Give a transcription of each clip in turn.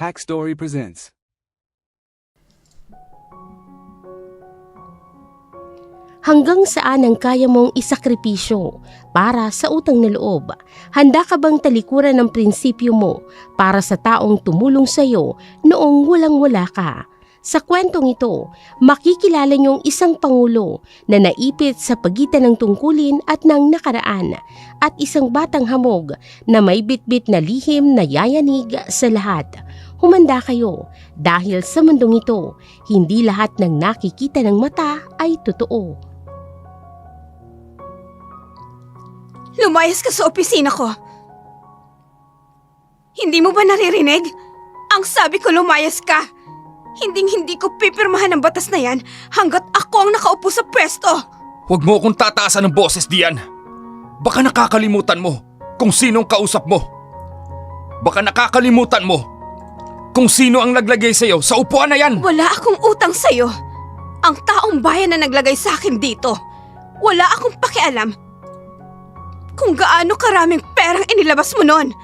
Hack Story presents. Hanggang saan ang kaya mong isakripisyo para sa utang na loob? Handa ka bang talikuran ng prinsipyo mo para sa taong tumulong sa iyo noong walang-wala ka? Sa kwentong ito, makikilala niyong isang pangulo na naipit sa pagitan ng tungkulin at ng nakaraan at isang batang hamog na may bitbit na lihim na yayanig sa lahat. Humanda kayo dahil sa mundong ito, hindi lahat ng nakikita ng mata ay totoo. Lumayas ka sa opisina ko. Hindi mo ba naririnig? Ang sabi ko, lumayas ka. Hindi ko pipirmahan ang batas na yan hanggat ako ang nakaupo sa pwesto. Huwag mo akong tataasan ng boses diyan. Baka nakakalimutan mo kung sinong kausap mo. Baka nakakalimutan mo kung sino ang naglagay sa'yo sa upuan na yan. Wala akong utang sa'yo. Ang taong bayan na naglagay sa akin dito. Wala akong pakialam kung gaano karaming perang inilabas mo noon.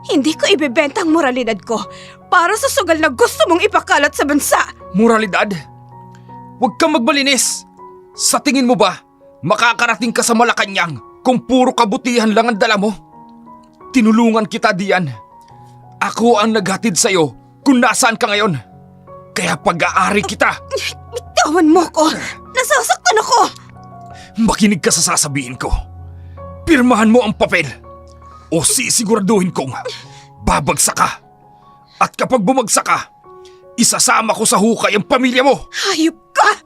Hindi ko ibebenta ang moralidad ko para sa sugal na gusto mong ipakalat sa bansa. Moralidad? Huwag kang magbalinis. Sa tingin mo ba, makakarating ka sa Malacanang kung puro kabutihan lang ang dala mo? Tinulungan kita diyan. Ako ang naghatid sa'yo kung nasaan ka ngayon. Kaya pag-aari kita. Bitawan mo ko. Nasasaktan ako. Makinig ka sa sasabihin ko. Pirmahan mo ang papel o sisiguraduhin kong babagsak ka. At kapag bumagsak ka, isasama ko sa hukay ang pamilya mo. Hayop ka!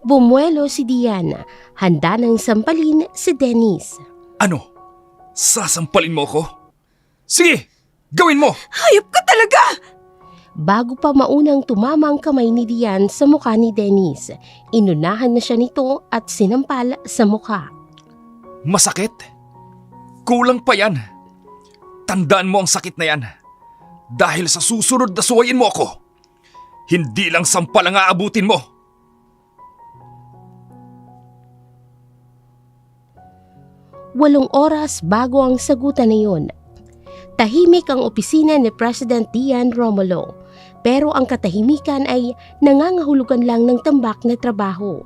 Bumuelo si Diana, handa nang sampalin si Dennis. Ano? Sasampalin mo ko? Sige, gawin mo! Hayop ka talaga! Bago pa maunang tumama ang kamay ni Diane sa mukha ni Dennis, inunahan na siya nito at sinampal sa mukha. Masakit? Kulang pa yan. Tandaan mo ang sakit na yan. Dahil sa susunod na suwayin mo ako, hindi lang sampal ang aabutin mo. Walong oras bago ang sagutan na yun. Tahimik ang opisina ni President Dian Romulo, pero ang katahimikan ay nangangahulugan lang ng tambak na trabaho.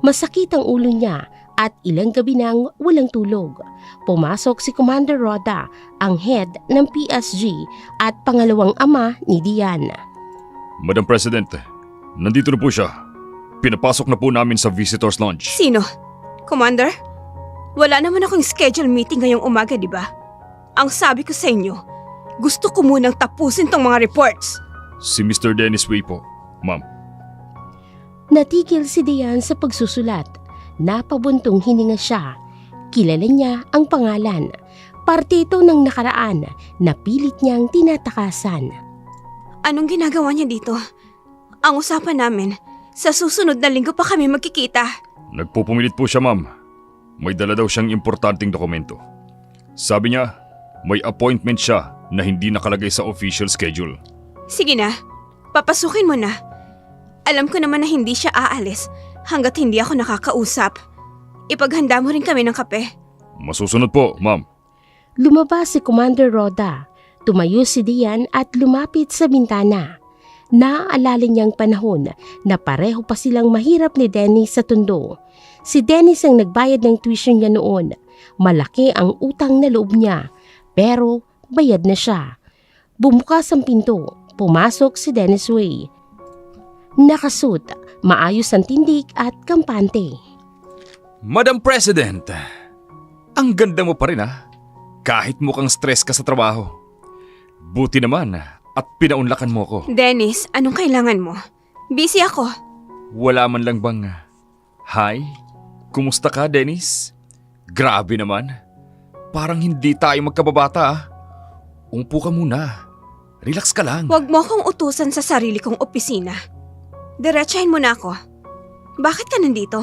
Masakit ang ulo niya at ilang gabi nang walang tulog. Pumasok si Commander Roda, ang head ng PSG at pangalawang ama ni Dian. Madam President, nandito na po siya. Pinapasok na po namin sa visitors lounge. Sino? Commander? Wala naman akong schedule meeting ngayong umaga, di ba? Ang sabi ko sa inyo, gusto ko munang tapusin tong mga reports. Si Mr. Dennis Wei po, ma'am. Natigil si Dian sa pagsusulat. Napabuntong hininga siya. Kilala niya ang pangalan. Parte ito ng nakaraan na pilit niyang tinatakasan. Anong ginagawa niya dito? Ang usapan namin, sa susunod na linggo pa kami magkikita. Nagpupumilit po siya, ma'am. May dala daw siyang importanteng dokumento. Sabi niya, may appointment siya na hindi nakalagay sa official schedule. Sige na, papasukin mo na. Alam ko naman na hindi siya aalis hanggat hindi ako nakakausap. Ipaghanda mo rin kami ng kape. Masusunod po, ma'am. Lumabas si Commander Roda. Tumayo si Dian at lumapit sa bintana. Naaalala niyang panahon na pareho pa silang mahirap ni Dennis sa Tondo. Si Dennis ang nagbayad ng tuition niya noon. Malaki ang utang na loob niya, pero bayad na siya. Bumukas ang pinto. Pumasok si Dennis Wei. Nakasuot, maayos ang tindig at kampante. Madam President, ang ganda mo pa rin kahit mukhang stress ka sa trabaho. Buti naman at pinaunlakan mo ko. Dennis, anong kailangan mo? Busy ako. Wala man lang bang, hi? Kumusta ka, Dennis? Grabe naman. Parang hindi tayo magkababata. Umupo ka muna. Relax ka lang. Huwag mo akong utusan sa sarili kong opisina. Diretsahin mo na ako. Bakit ka nandito?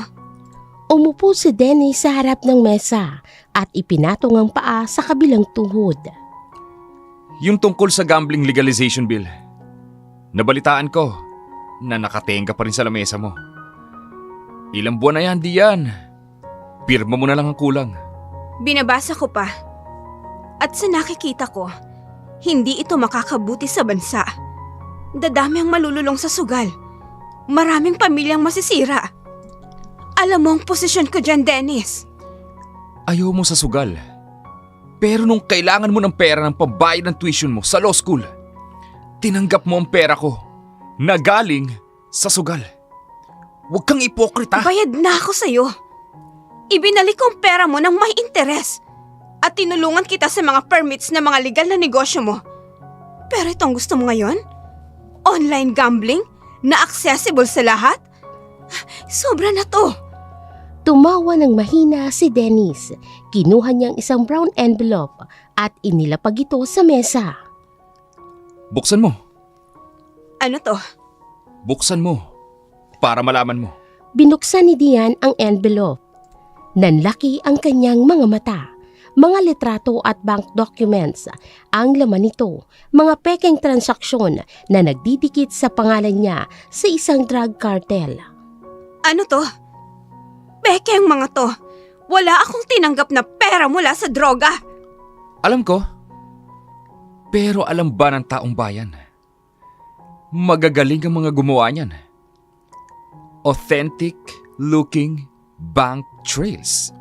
Umupo si Dennis sa harap ng mesa at ipinatong ang paa sa kabilang tuhod. Yung tungkol sa gambling legalization bill. Nabalitaan ko na nakatenga pa rin sa lamesa mo. Ilang buwan na yan, Dian. Pirma mo na lang ang kulang. Binabasa ko pa. At sa nakikita ko, Hindi ito makakabuti sa bansa. Dadami ang malululong sa sugal. Maraming pamilyang masisira. Alam mo ang posisyon ko dyan, Dennis. Ayaw mo sa sugal. Pero nung kailangan mo ng pera ng pambayad ng tuition mo sa law school, tinanggap mo ang pera ko na galing sa sugal. Huwag kang ipokrita. Bayad na ako sa'yo. Ibinalik ko ang pera mo ng may interes. At tinulungan kita sa mga permits na mga legal na negosyo mo. Pero itong gusto mo ngayon? Online gambling? Na accessible sa lahat? Sobra na to. Tumawa ng mahina si Dennis. Kinuha niyang isang brown envelope at inilapag ito sa mesa. Buksan mo. Ano to? Buksan mo. Para malaman mo. Binuksan ni Dian ang envelope. Nanlaki ang kanyang mga mata. Mga litrato at bank documents ang laman nito. Mga pekeng transaksyon na nagdidikit sa pangalan niya sa isang drug cartel. Ano to? Peke ang mga to. Wala akong tinanggap na pera mula sa droga. Alam ko. Pero alam ba ng taong bayan? Magagaling ang mga gumawa niyan. Authentic looking bank trails.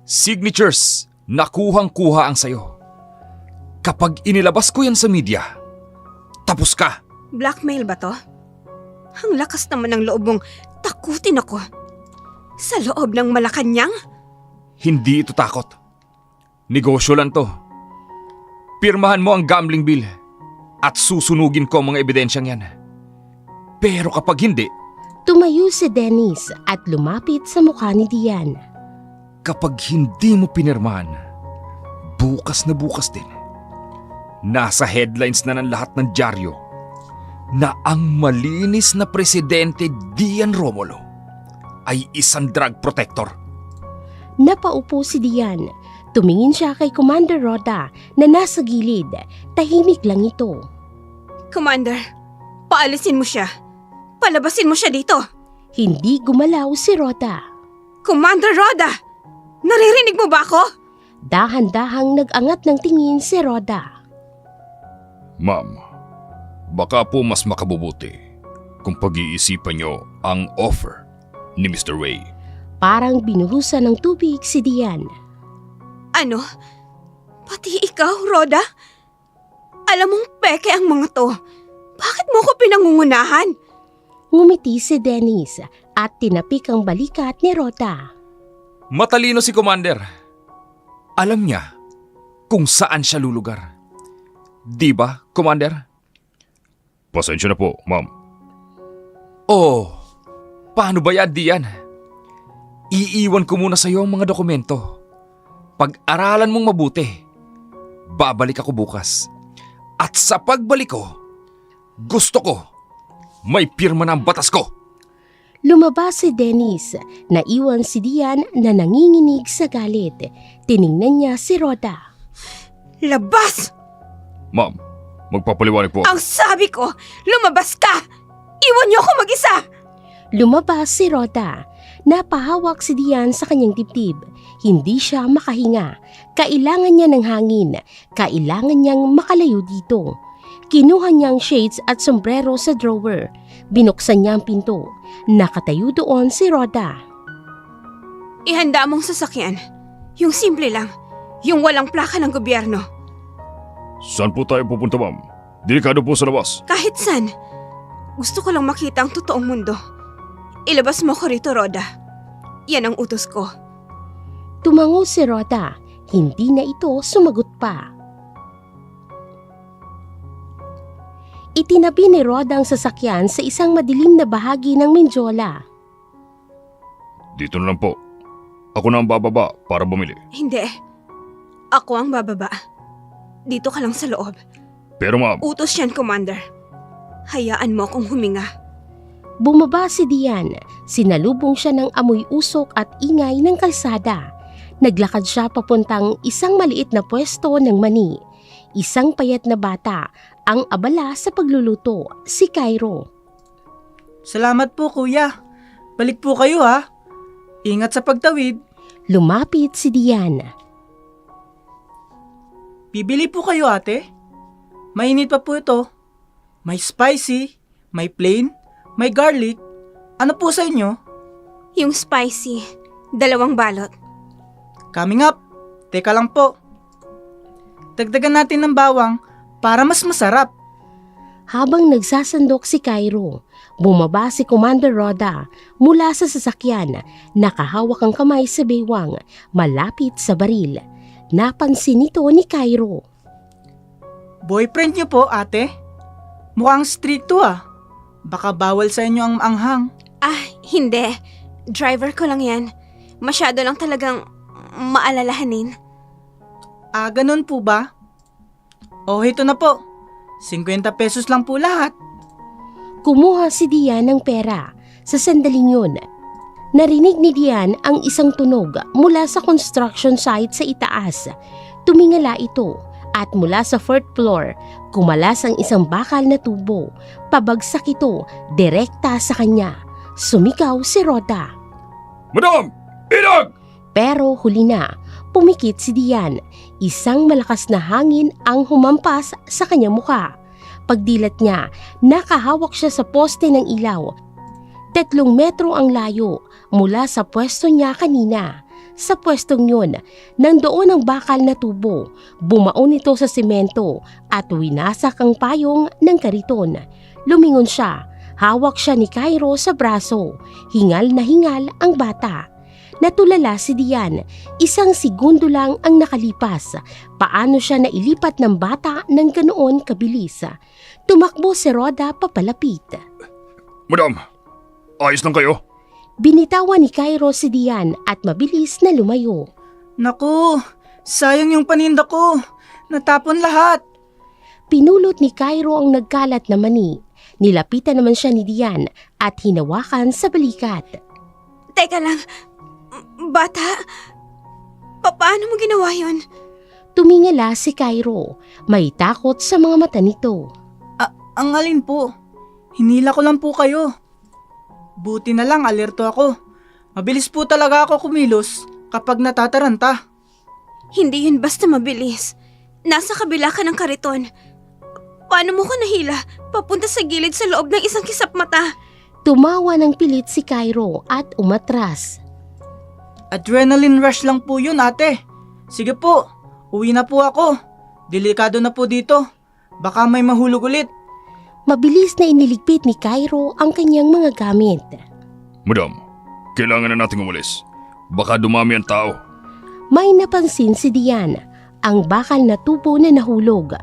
Signatures na kuhang-kuha ang sayo. Kapag inilabas ko yan sa media, tapos ka. Blackmail ba to? Ang lakas naman ng loob mong takutin ako. Sa loob ng Malacanang? Hindi ito takot. Negosyo lang to. Pirmahan mo ang gambling bill at susunugin ko ang mga ebidensyang yan. Pero kapag hindi, Tumayo si Dennis at lumapit sa mukha ni Dian. kapag hindi mo pinirmahan, bukas na bukas din, nasa headlines na ng lahat ng dyaryo na ang malinis na presidente Dian Romulo ay isang drug protector. Napaupo si Dian. Tumingin siya kay Commander Rhoda na nasa gilid. Tahimik lang ito. Commander, paalisin mo siya. Palabasin mo siya dito. Hindi gumalaw si Rhoda. Commander Rhoda! Naririnig mo ba ako? Dahan-dahang nag-angat ng tingin si Rhoda. Ma'am, baka po mas makabubuti kung pag-iisipan niyo ang offer ni Mr. Ray. Parang binuhusan ng tubig si Dian. Ano? Pati ikaw, Rhoda? Alam mong peke ang mga to. Bakit mo ko pinangungunahan? Ngumiti si Dennis at tinapik ang balikat ni Rhoda. Matalino si Commander. Alam niya kung saan siya lulugar. Di ba, Commander? Pasensya na po, ma'am. Oh, paano ba yan, Dian? Iiwan ko muna sa iyo ang mga dokumento. Pag-aralan mong mabuti. Babalik ako bukas. At sa pagbalik ko, gusto ko may pirma ng batas ko. Lumabas si Dennis. Naiwan si Dian na nanginginig sa galit. Tiningnan niya si Rhoda. Labas! Ma'am, magpapaliwanag po ako. Ang sabi ko, lumabas ka! Iwan niyo ako mag-isa! Lumabas si Rhoda. Napahawak si Dian sa kanyang dibdib. Hindi siya makahinga. Kailangan niya ng hangin. Kailangan niyang makalayo dito. Kinuha niya ang shades at sombrero sa drawer. Binuksan niya ang pinto. Nakatayo doon si Rhoda. Ihanda mong sasakyan. Yung simple lang. Yung walang plaka ng gobyerno. Saan po tayo pupunta, ma'am? Delikado po sa labas. Kahit san. Gusto ko lang makita ang totoong mundo. Ilabas mo ko rito, Rhoda. Yan ang utos ko. Tumango si Rhoda. Hindi na ito sumagot pa. Itinabi ni Rhoda ang sasakyan sa isang madilim na bahagi ng Mindiola. Dito na lang po. Ako na ang bababa para bumili. Hindi. Ako ang bababa. Dito ka lang sa loob. Pero ma'am, Utos yan, Commander. Hayaan mo akong huminga. Bumaba si Dian. Sinalubong siya ng amoy usok at ingay ng kalsada. Naglakad siya papuntang isang maliit na pwesto ng mani. Isang payat na bata ang abala sa pagluluto, si Cairo. Salamat po, kuya. Balik po kayo, ha. Ingat sa pagtawid. Lumapit si Dian. Bibili po kayo, ate. Mainit pa po ito. May spicy, may plain, may garlic. Ano po sa inyo? Yung spicy, 2 balot. Coming up. Teka lang po. Dagdagan natin ng bawang para mas masarap. Habang nagsasandok si Cairo, bumaba si Commander Roda mula sa sasakyan, nakahawak ang kamay sa baywang, malapit sa baril. Napansin nito ni Cairo. Boyfriend niyo po, ate? Mukhang stricto ah. Baka bawal sa inyo ang anghang. Ah, hindi. Driver ko lang yan. Masyado lang talagang maalalahanin. Ah, ganun po ba? Oh, ito na po. 50 pesos lang po lahat. Kumuha si Dian ng pera. Sa sandaling yun, narinig ni Dian ang isang tunog mula sa construction site sa itaas. Tumingala ito at mula sa 4th floor, kumalas ang isang bakal na tubo. Pabagsak ito direkta sa kanya. Sumigaw si Roda. Madam! Inag! Pero huli na, pumikit si Dian. Isang malakas na hangin ang humampas sa kanyang mukha. Pagdilat niya, nakahawak siya sa poste ng ilaw. 3 metro ang layo mula sa pwesto niya kanina. Sa pwestong yun, nandoon ang bakal na tubo. Bumaon ito sa simento at winasak ang payong ng kariton. Lumingon siya. Hawak siya ni Cairo sa braso. Hingal na hingal ang bata. Natulala si Dian. 1 segundo lang ang nakalipas. Paano siya nailipat ng bata ng ganoon kabilis? Tumakbo si Roda papalapit. Madam, ayos lang kayo? Binitawan ni Cairo si Dian at mabilis na lumayo. Naku, sayang yung paninda ko. Natapon lahat. Pinulot ni Cairo ang nagkalat na mani. Nilapitan naman siya ni Dian at hinawakan sa balikat. Teka lang, bata, paano mo ginawa yun? Tumingala si Cairo. May takot sa mga mata nito. Ang alin po? Hinila ko lang po kayo. Buti na lang alerto ako. Mabilis po talaga ako kumilos kapag natataranta. Hindi yun basta mabilis. Nasa kabila ka ng kariton. Paano mo ko nahila papunta sa gilid sa loob ng isang kisap mata? Tumawa ng pilit si Cairo at umatras. Adrenaline rush lang po yun, ate. Sige po, uwi na po ako. Delikado na po dito. Baka may mahulog ulit. Mabilis na iniligpit ni Cairo ang kanyang mga gamit. Madam, kailangan na nating umalis. Baka dumami ang tao. May napansin si Dian, ang bakal na tubo na nahulog.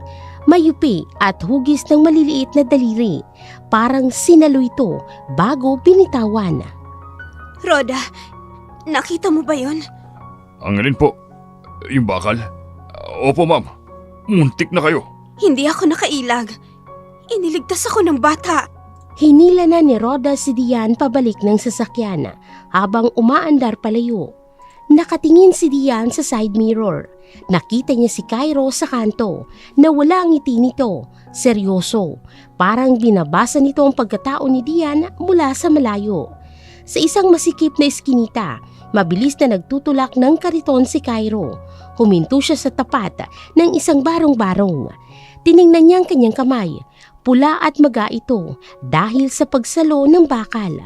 Mayupi at hugis ng maliliit na daliri. Parang sinalo ito bago binitawan. Roda, nakita mo ba yun? Ang alin po? Yung bakal? Opo ma'am, muntik na kayo. Hindi ako nakailag. Iniligtas ako ng bata. Hinila na ni Roda si Dian pabalik ng sasakyan habang umaandar palayo. Nakatingin si Dian sa side mirror. Nakita niya si Cairo sa kanto na wala ang ngiti nito. Seryoso. Parang binabasa nito ang pagkatao ni Dian mula sa malayo. Sa isang masikip na eskinita, mabilis na nagtutulak ng kariton si Cairo. Huminto siya sa tapat ng isang barong-barong. Tiningnan niya ang kanyang kamay. Pula at maga ito dahil sa pagsalo ng bakal.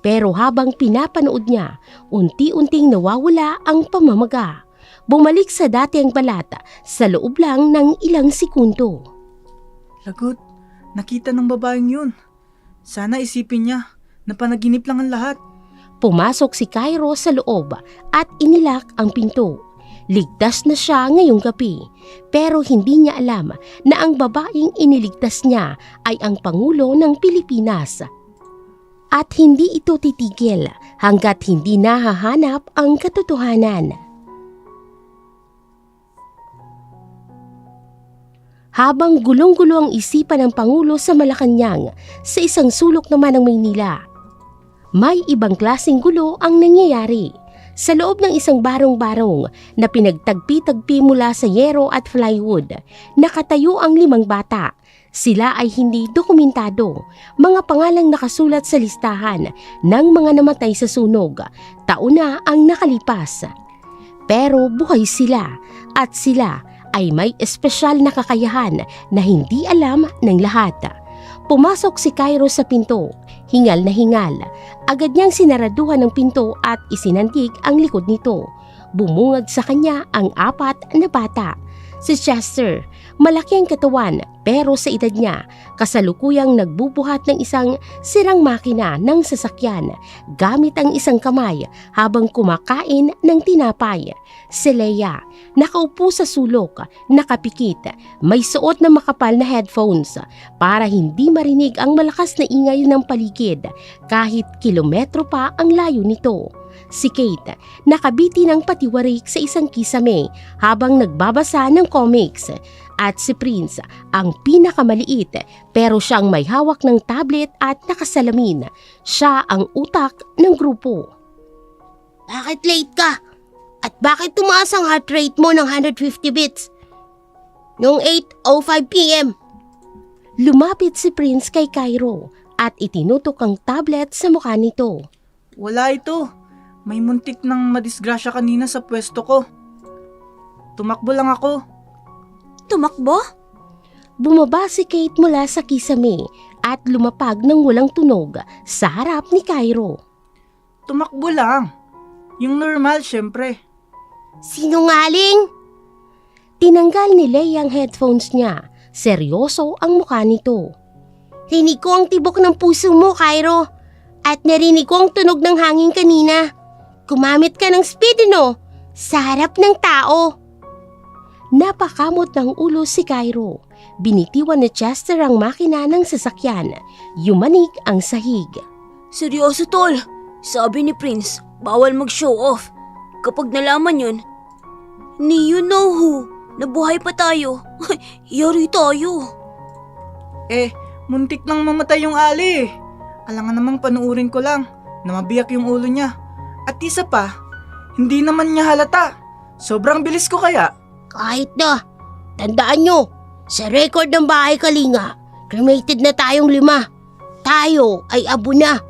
Pero habang pinapanood niya, unti-unting nawawala ang pamamaga. Bumalik sa dati ang balat sa loob lang ng ilang segundo. Lagot, nakita ng babaeng yun. Sana isipin niya na panaginip lang ang lahat. Pumasok si Cairo sa loob at inilak ang pinto. Ligtas na siya ngayong gabi, pero hindi niya alam na ang babaeng iniligtas niya ay ang Pangulo ng Pilipinas. At hindi ito titigil hanggat hindi nahahanap ang katotohanan. Habang gulong-gulo ang isipan ng Pangulo sa Malacanang, sa isang sulok naman ng Maynila, may ibang klaseng gulo ang nangyayari. Sa loob ng isang barong-barong na pinagtagpi-tagpi mula sa yero at plywood, nakatayo ang 5 bata. Sila ay hindi dokumentado, mga pangalang nakasulat sa listahan ng mga namatay sa sunog. Taon na ang nakalipas. Pero buhay sila at sila ay may espesyal na kakayahan na hindi alam ng lahat. Pumasok si Cairo sa pinto, hingal na hingal. Agad niyang sinaraduhan ng pinto at isinandig ang likod nito. Bumungad sa kanya ang 4 na bata. Si Chester, malaki ang katawan pero sa edad niya, kasalukuyang nagbubuhat ng isang sirang makina ng sasakyan gamit ang isang kamay habang kumakain ng tinapay. Si Leia, nakaupo sa sulok, nakapikit, may suot na makapal na headphones para hindi marinig ang malakas na ingay ng paligid kahit kilometro pa ang layo nito. Si Kate, nakabiti ng patiwarik sa isang kisame habang nagbabasa ng comics. At si Prince, ang pinakamaliit pero siyang may hawak ng tablet at nakasalamin. Siya ang utak ng grupo. Bakit late ka? At bakit tumaas ang heart rate mo ng 150 beats? Noong 8:05 p.m. Lumapit si Prince kay Cairo at itinutok ang tablet sa mukha nito. Wala ito. May muntik nang madisgrasya kanina sa pwesto ko. Tumakbo lang ako. Tumakbo? Bumaba si Kate mula sa kisame at lumapag ng walang tunog sa harap ni Cairo. Tumakbo lang. Yung normal, syempre. Sinungaling? Tinanggal ni Leia ang headphones niya. Seryoso ang mukha nito. Rinig ko ang tibok ng puso mo, Cairo. At narinig ko ang tunog ng hangin kanina. Gumamit ka ng speed, no? Sa harap ng tao. Napakamot ng ulo si Cairo. Binitiwan ni Chester ang makina ng sasakyan. Yumanig ang sahig. Seryoso tol, sabi ni Prince, bawal mag-show off. Kapag nalaman yun, ni you know who, nabuhay pa tayo. Yari tayo. Muntik nang mamatay yung Ali. Alangan namang panuurin ko lang na mabiyak yung ulo niya. At isa pa, hindi naman niya halata. Sobrang bilis ko kaya. Kahit na. Tandaan nyo, sa record ng Bahay Kalinga, cremated na tayong 5. Tayo ay abo na.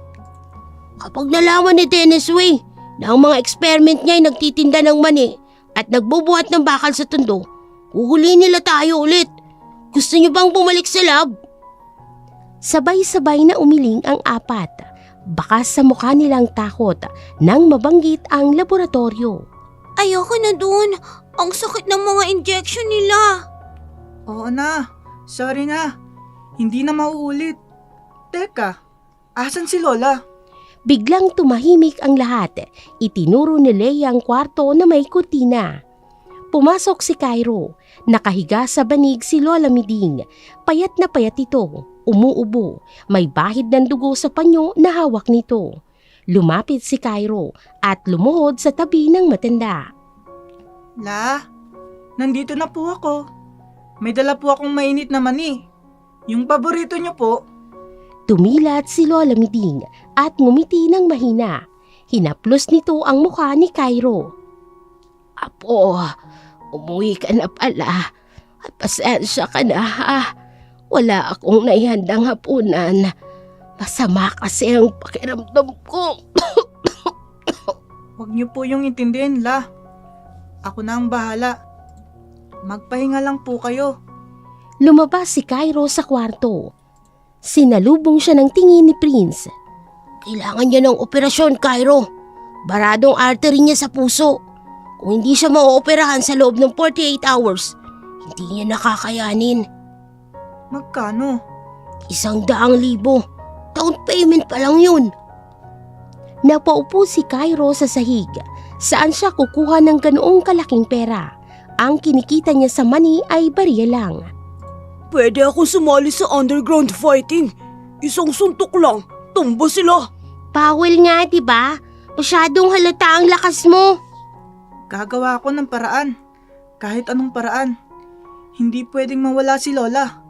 Kapag nalaman ni Dennis Way na ang mga experiment niya ay nagtitinda ng mani at nagbubuhat ng bakal sa tundo, huhulihin nila tayo ulit. Gusto niyo bang bumalik sa lab? Sabay-sabay na umiling ang 4. Bakas sa mukha nilang takot nang mabanggit ang laboratorio. Ayoko na dun. Ang sakit ng mga injection nila. Oo na, sorry na. Hindi na mauulit. Teka, asan si Lola? Biglang tumahimik ang lahat. Itinuro ni Leia ang kwarto na may kurtina. Pumasok si Cairo. Nakahiga sa banig si Lola Miding. Payat na payat ito. Umuubo. May bahid ng dugo sa panyo na hawak nito. Lumapit si Cairo at lumuhod sa tabi ng matanda. La, nandito na po ako. May dala po akong mainit na mani. Yung paborito niyo po. Tumilat si Lola Miding at ngumiti ng mahina. Hinaplos nito ang mukha ni Cairo. Apo, umuwi ka na pala. At pasensya ka na ha. Wala akong naihandang hapunan. Masama kasi ang pakiramdam ko. Huwag niyo po yung intindihin, La. Ako na ang bahala. Magpahinga lang po kayo. Lumabas si Cairo sa kwarto. Sinalubong siya ng tingin ni Prince. Kailangan niya ng operasyon, Cairo. Baradong artery niya sa puso. Kung hindi siya maooperahan sa loob ng 48 hours, hindi niya nakakayanin. Magkano? 100,000. Down payment pa lang yun. Napaupo si Cairo sa sahig. Saan siya kukuha ng ganoong kalaking pera? Ang kinikita niya sa money ay bariya lang. Pwede ako sumali sa underground fighting. Isang suntok lang, tumba sila. Bawal nga, diba? Masyadong halata ang lakas mo. Gagawa ako ng paraan. Kahit anong paraan. Hindi pwedeng mawala si Lola.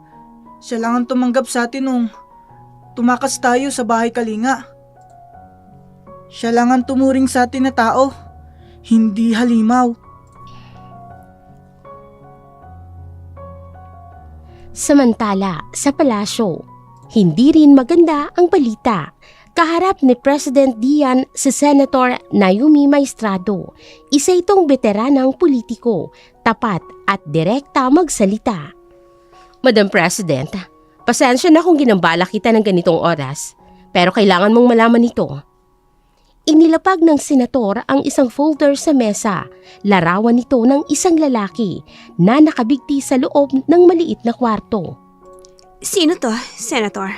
Siya lang ang tumanggap sa atin nung tumakas tayo sa Bahay Kalinga. Siya lang ang tumuring sa atin na tao. Hindi halimaw. Samantala, sa palasyo, hindi rin maganda ang balita. Kaharap ni President Dian si Senator Naomi Maestrado. Isa itong veteranang politiko, tapat at direkta magsalita. Madam President, pasensya na kung ginambala kita ng ganitong oras, pero kailangan mong malaman ito. Inilapag ng senator ang isang folder sa mesa. Larawan nito ng isang lalaki na nakabigti sa loob ng maliit na kwarto. Sino to, Senator?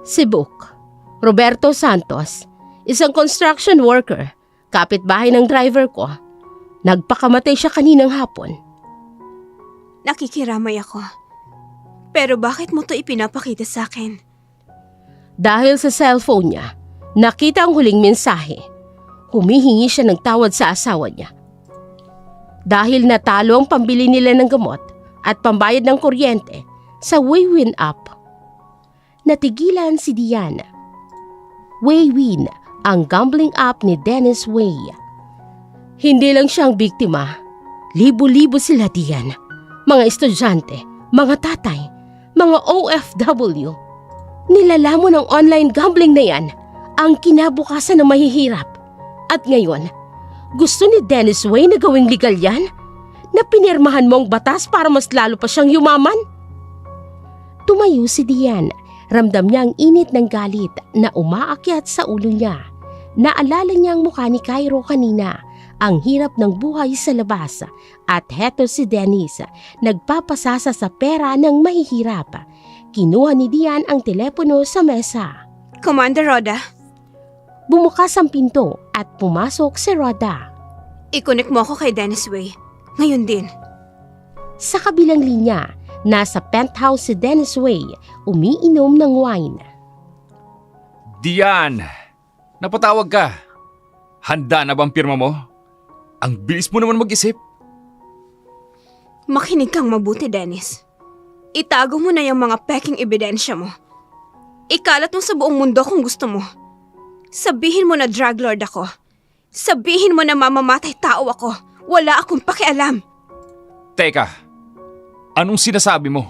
Si Book, Roberto Santos, isang construction worker, kapitbahay ng driver ko. Nagpakamatay siya kaninang hapon. Nakikiramay ako. Pero bakit mo to ipinapakita sa akin? Dahil sa cellphone niya, nakita ang huling mensahe. Humihingi siya ng tawad sa asawa niya. Dahil natalo ang pambili nila ng gamot at pambayad ng kuryente sa Waywin app. Natigilan si Diana. Waywin, ang gambling app ni Dennis Way. Hindi lang siya ang biktima. Libo-libo sila diyan. Mga estudyante, mga tatay, mga OFW. Nilalamon ng online gambling na yan ang kinabukasan ng mahihirap. At ngayon, gusto ni Dennis Way na gawing legal yan? Na pinirmahan mo ang batas para mas lalo pa siyang yumaman? Tumayo si Diane. Ramdam niya ang init ng galit na umaakyat sa ulo niya. Naalala niya ang mukha ni Cairo kanina, ang hirap ng buhay sa labas. At heto si Dennis, nagpapasasa sa pera ng mahihirap. Kinuha ni Diane ang telepono sa mesa. Commander Roda, Bumukas ang pinto at pumasok si Rhoda. ikunik mo ako kay Dennis Way. Ngayon din. Sa kabilang linya, nasa penthouse si Dennis Way, umiinom ng wine. Dian, napatawag ka. Handa na bang pirma mo? Ang bilis mo naman mag-isip. Makinig kang mabuti, Dennis. Itago mo na yung mga peking ebidensya mo. Ikalat mo sa buong mundo kung gusto mo. Sabihin mo na drug lord ako. Sabihin mo na mamamatay tao ako. Wala akong pakialam. Teka, anong sinasabi mo?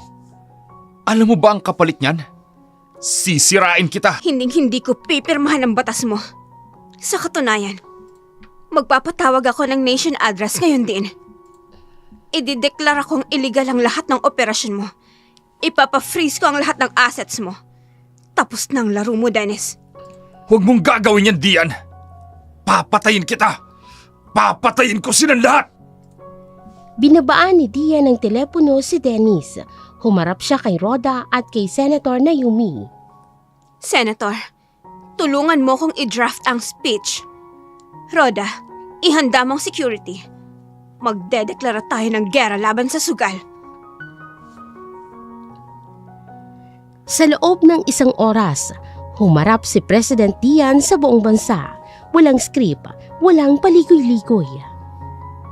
Alam mo ba ang kapalit niyan? Sisirain kita. Hindi ko pipirmahan ang batas mo. Sa katunayan, magpapatawag ako ng nation address ngayon din. Idideklara kong illegal ang lahat ng operasyon mo. Ipapa-freeze ko ang lahat ng assets mo. Tapos na ang laro mo, Dennis. Huwag mong gagawin yan, Dian. Papatayin kita. Papatayin ko silang lahat. Binabaan ni Diane ng telepono si Dennis. Humarap siya kay Rhoda at kay Senator Naomi. Senator, tulungan mo kong i-draft ang speech. Rhoda, ihanda mong security. Magdedeklara tayo ng gera laban sa sugal. Sa loob ng isang oras, humarap si President Dian sa buong bansa. Walang script, walang paligoy-ligoy.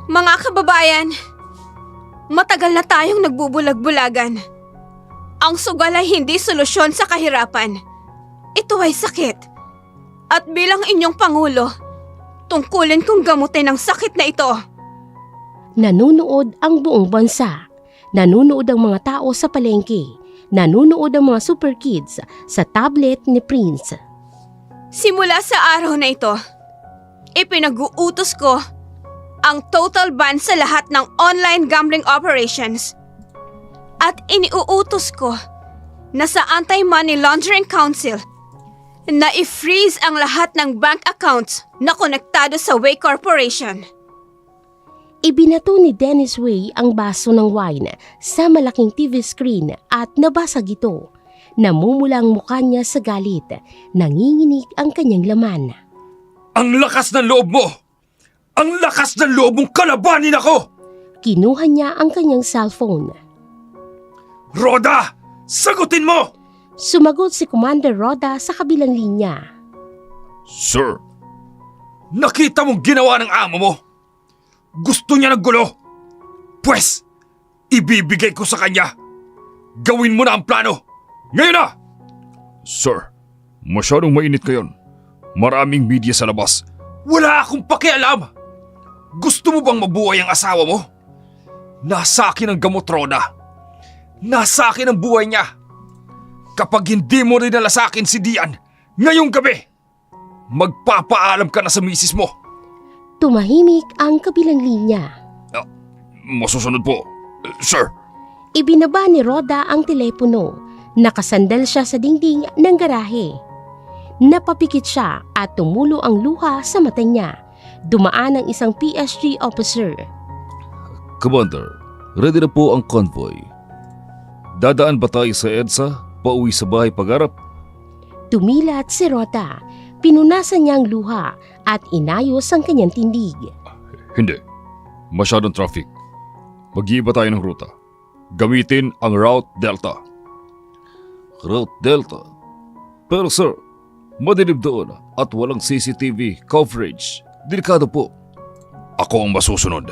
Mga kababayan, matagal na tayong nagbubulag-bulagan. Ang sugal ay hindi solusyon sa kahirapan. Ito ay sakit. At bilang inyong pangulo, tungkulin kong gamutin ang sakit na ito. Nanunood ang buong bansa. Nanunood ang mga tao sa palengke. Nanunood ang mga super kids sa tablet ni Prince. Simula sa araw na ito, ipinag-uutos ko ang total ban sa lahat ng online gambling operations. At iniuutos ko na sa Anti-Money Laundering Council na i-freeze ang lahat ng bank accounts na konektado sa Way Corporation. Ibinato ni Dennis Way ang baso ng wine sa malaking TV screen at nabasag ito. Namumula ang mukha niya sa galit. Nanginginig ang kanyang laman. Ang lakas ng loob mo! Ang lakas ng loob mong kalabanin ako! Kinuha niya ang kanyang cellphone. Rhoda! Sagutin mo! Sumagot si Commander Rhoda sa kabilang linya. Sir, Nakita mong ginawa ng amo mo! Gusto niya ng gulo! Pwes, ibibigay ko sa kanya! Gawin mo na ang plano! Ngayon na! sir, masyadong mainit ngayon. Maraming media sa labas. Wala akong pakialam! Gusto mo bang mabuhay ang asawa mo? Nasa akin ang gamot, Rhoda. Nasa akin ang buhay niya. Kapag hindi mo rin nala sa akin si Dian, ngayong gabi, magpapaalam ka na sa misis mo. Tumahimik ang kabilang linya. Masusunod po, sir. Ibinaba ni Rhoda ang telepono. Nakasandal siya sa dingding ng garahe. Napapikit siya at tumulo ang luha sa mata niya. Dumaan ang isang PSG officer. Commander, ready na po ang convoy. Dadaan ba tayo sa EDSA? Pauwi sa bahay pag-arap? Tumilat si Rhoda. Pinunasan niya ang luha at inayos ang kanyang tindig. Hindi. Masyadong traffic. Mag-iiba tayo ng ruta. Gamitin ang Route Delta. Route Delta. Pero sir, madilim doon at walang CCTV coverage. Delikado po. Ako ang masusunod.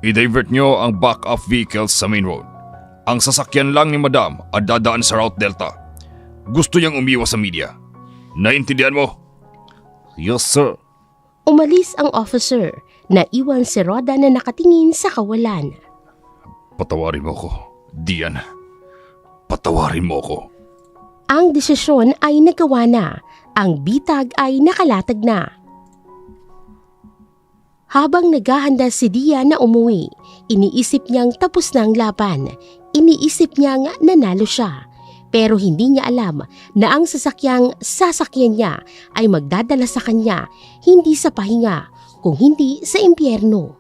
I-divert nyo ang back-up vehicles sa main road. Ang sasakyan lang ni Madam at dadaan sa Route Delta. Gusto niyang umiwas sa media. Naintindihan mo? Yes sir. Umalis ang officer. Naiwan si Rhoda na nakatingin sa kawalan. Patawarin mo ko, Dian. Patawarin mo ko. Ang desisyon ay nagawa na. Ang bitag ay nakalatag na. Habang naghahanda si Dian na umuwi, iniisip niyang tapos na ang laban. Iniisip niyang nanalo siya. Pero hindi niya alam na ang sasakyang sasakyan niya ay magdadala sa kanya hindi sa pahinga, kung hindi sa impyerno.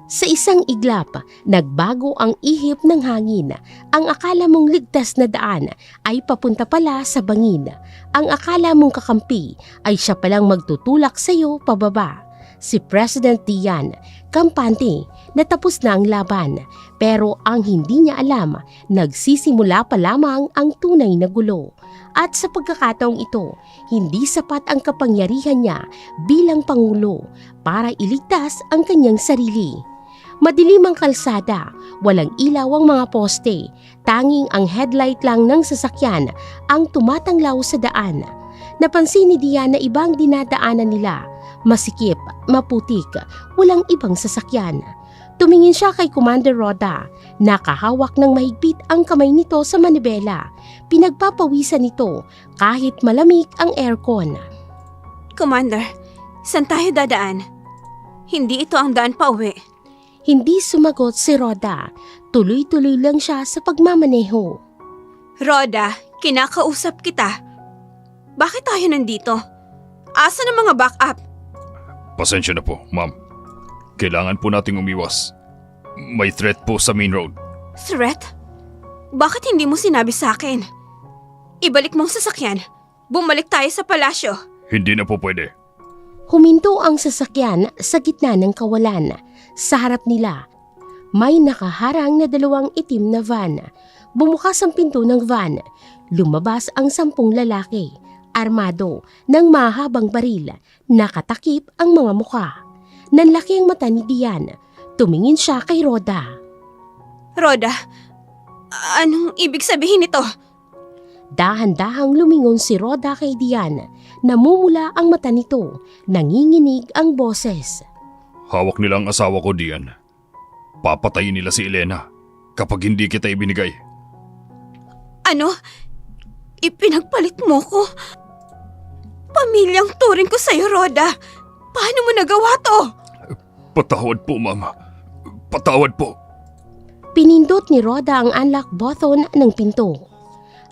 Sa isang iglap, nagbago ang ihip ng hangin. Ang akala mong ligtas na daan ay papunta pala sa bangin. Ang akala mong kakampi ay siya palang magtutulak sa iyo pababa. Si President Dian, kampante, natapos na ang laban. Pero ang hindi niya alam, nagsisimula pa lamang ang tunay na gulo. At sa pagkakataong ito, hindi sapat ang kapangyarihan niya bilang Pangulo para iligtas ang kanyang sarili. Madilim ang kalsada, walang ilaw ang mga poste, tanging ang headlight lang ng sasakyan ang tumatanglaw sa daan. Napansin ni Dian na ibang dinadaanan nila, masikip, maputik, walang ibang sasakyan. Tumingin siya kay Commander Rhoda. Nakahawak ng mahigpit ang kamay nito sa manibela. Pinagpapawisan nito kahit malamig ang aircon. Commander, saan tayo dadaan? Hindi ito ang daan pa uwi. Hindi sumagot si Rhoda. Tuloy-tuloy lang siya sa pagmamaneho. Rhoda, kinakausap kita. Bakit tayo nandito? Asan ang mga backup? Pasensya na po, ma'am. Kailangan po nating umiwas. May threat po sa main road. Threat? Bakit hindi mo sinabi sa akin? Ibalik mong sasakyan. Bumalik tayo sa palasyo. Hindi na po pwede. Huminto ang sasakyan sa gitna ng kawalan. Sa harap nila, may nakaharang na dalawang itim na van. Bumukas ang pinto ng van. Lumabas ang 10 lalaki, armado ng mahabang baril. Nakatakip ang mga mukha. Nanlaki ang mata ni Dian. Tumingin siya kay Rhoda. Rhoda, anong ibig sabihin nito? Dahan-dahang lumingon si Rhoda kay Dian. Namumula ang mata nito. Nanginginig ang boses. Hawak nila ang asawa ko, Dian. Papatayin nila si Elena kapag hindi kita ibinigay. Ano? Ipinagpalit mo ko? Pamilyang turing ko sa'yo, Rhoda. Paano mo nagawa to? Patawad po, ma'am. Patawad po. Pinindot ni Rhoda ang unlock button ng pinto.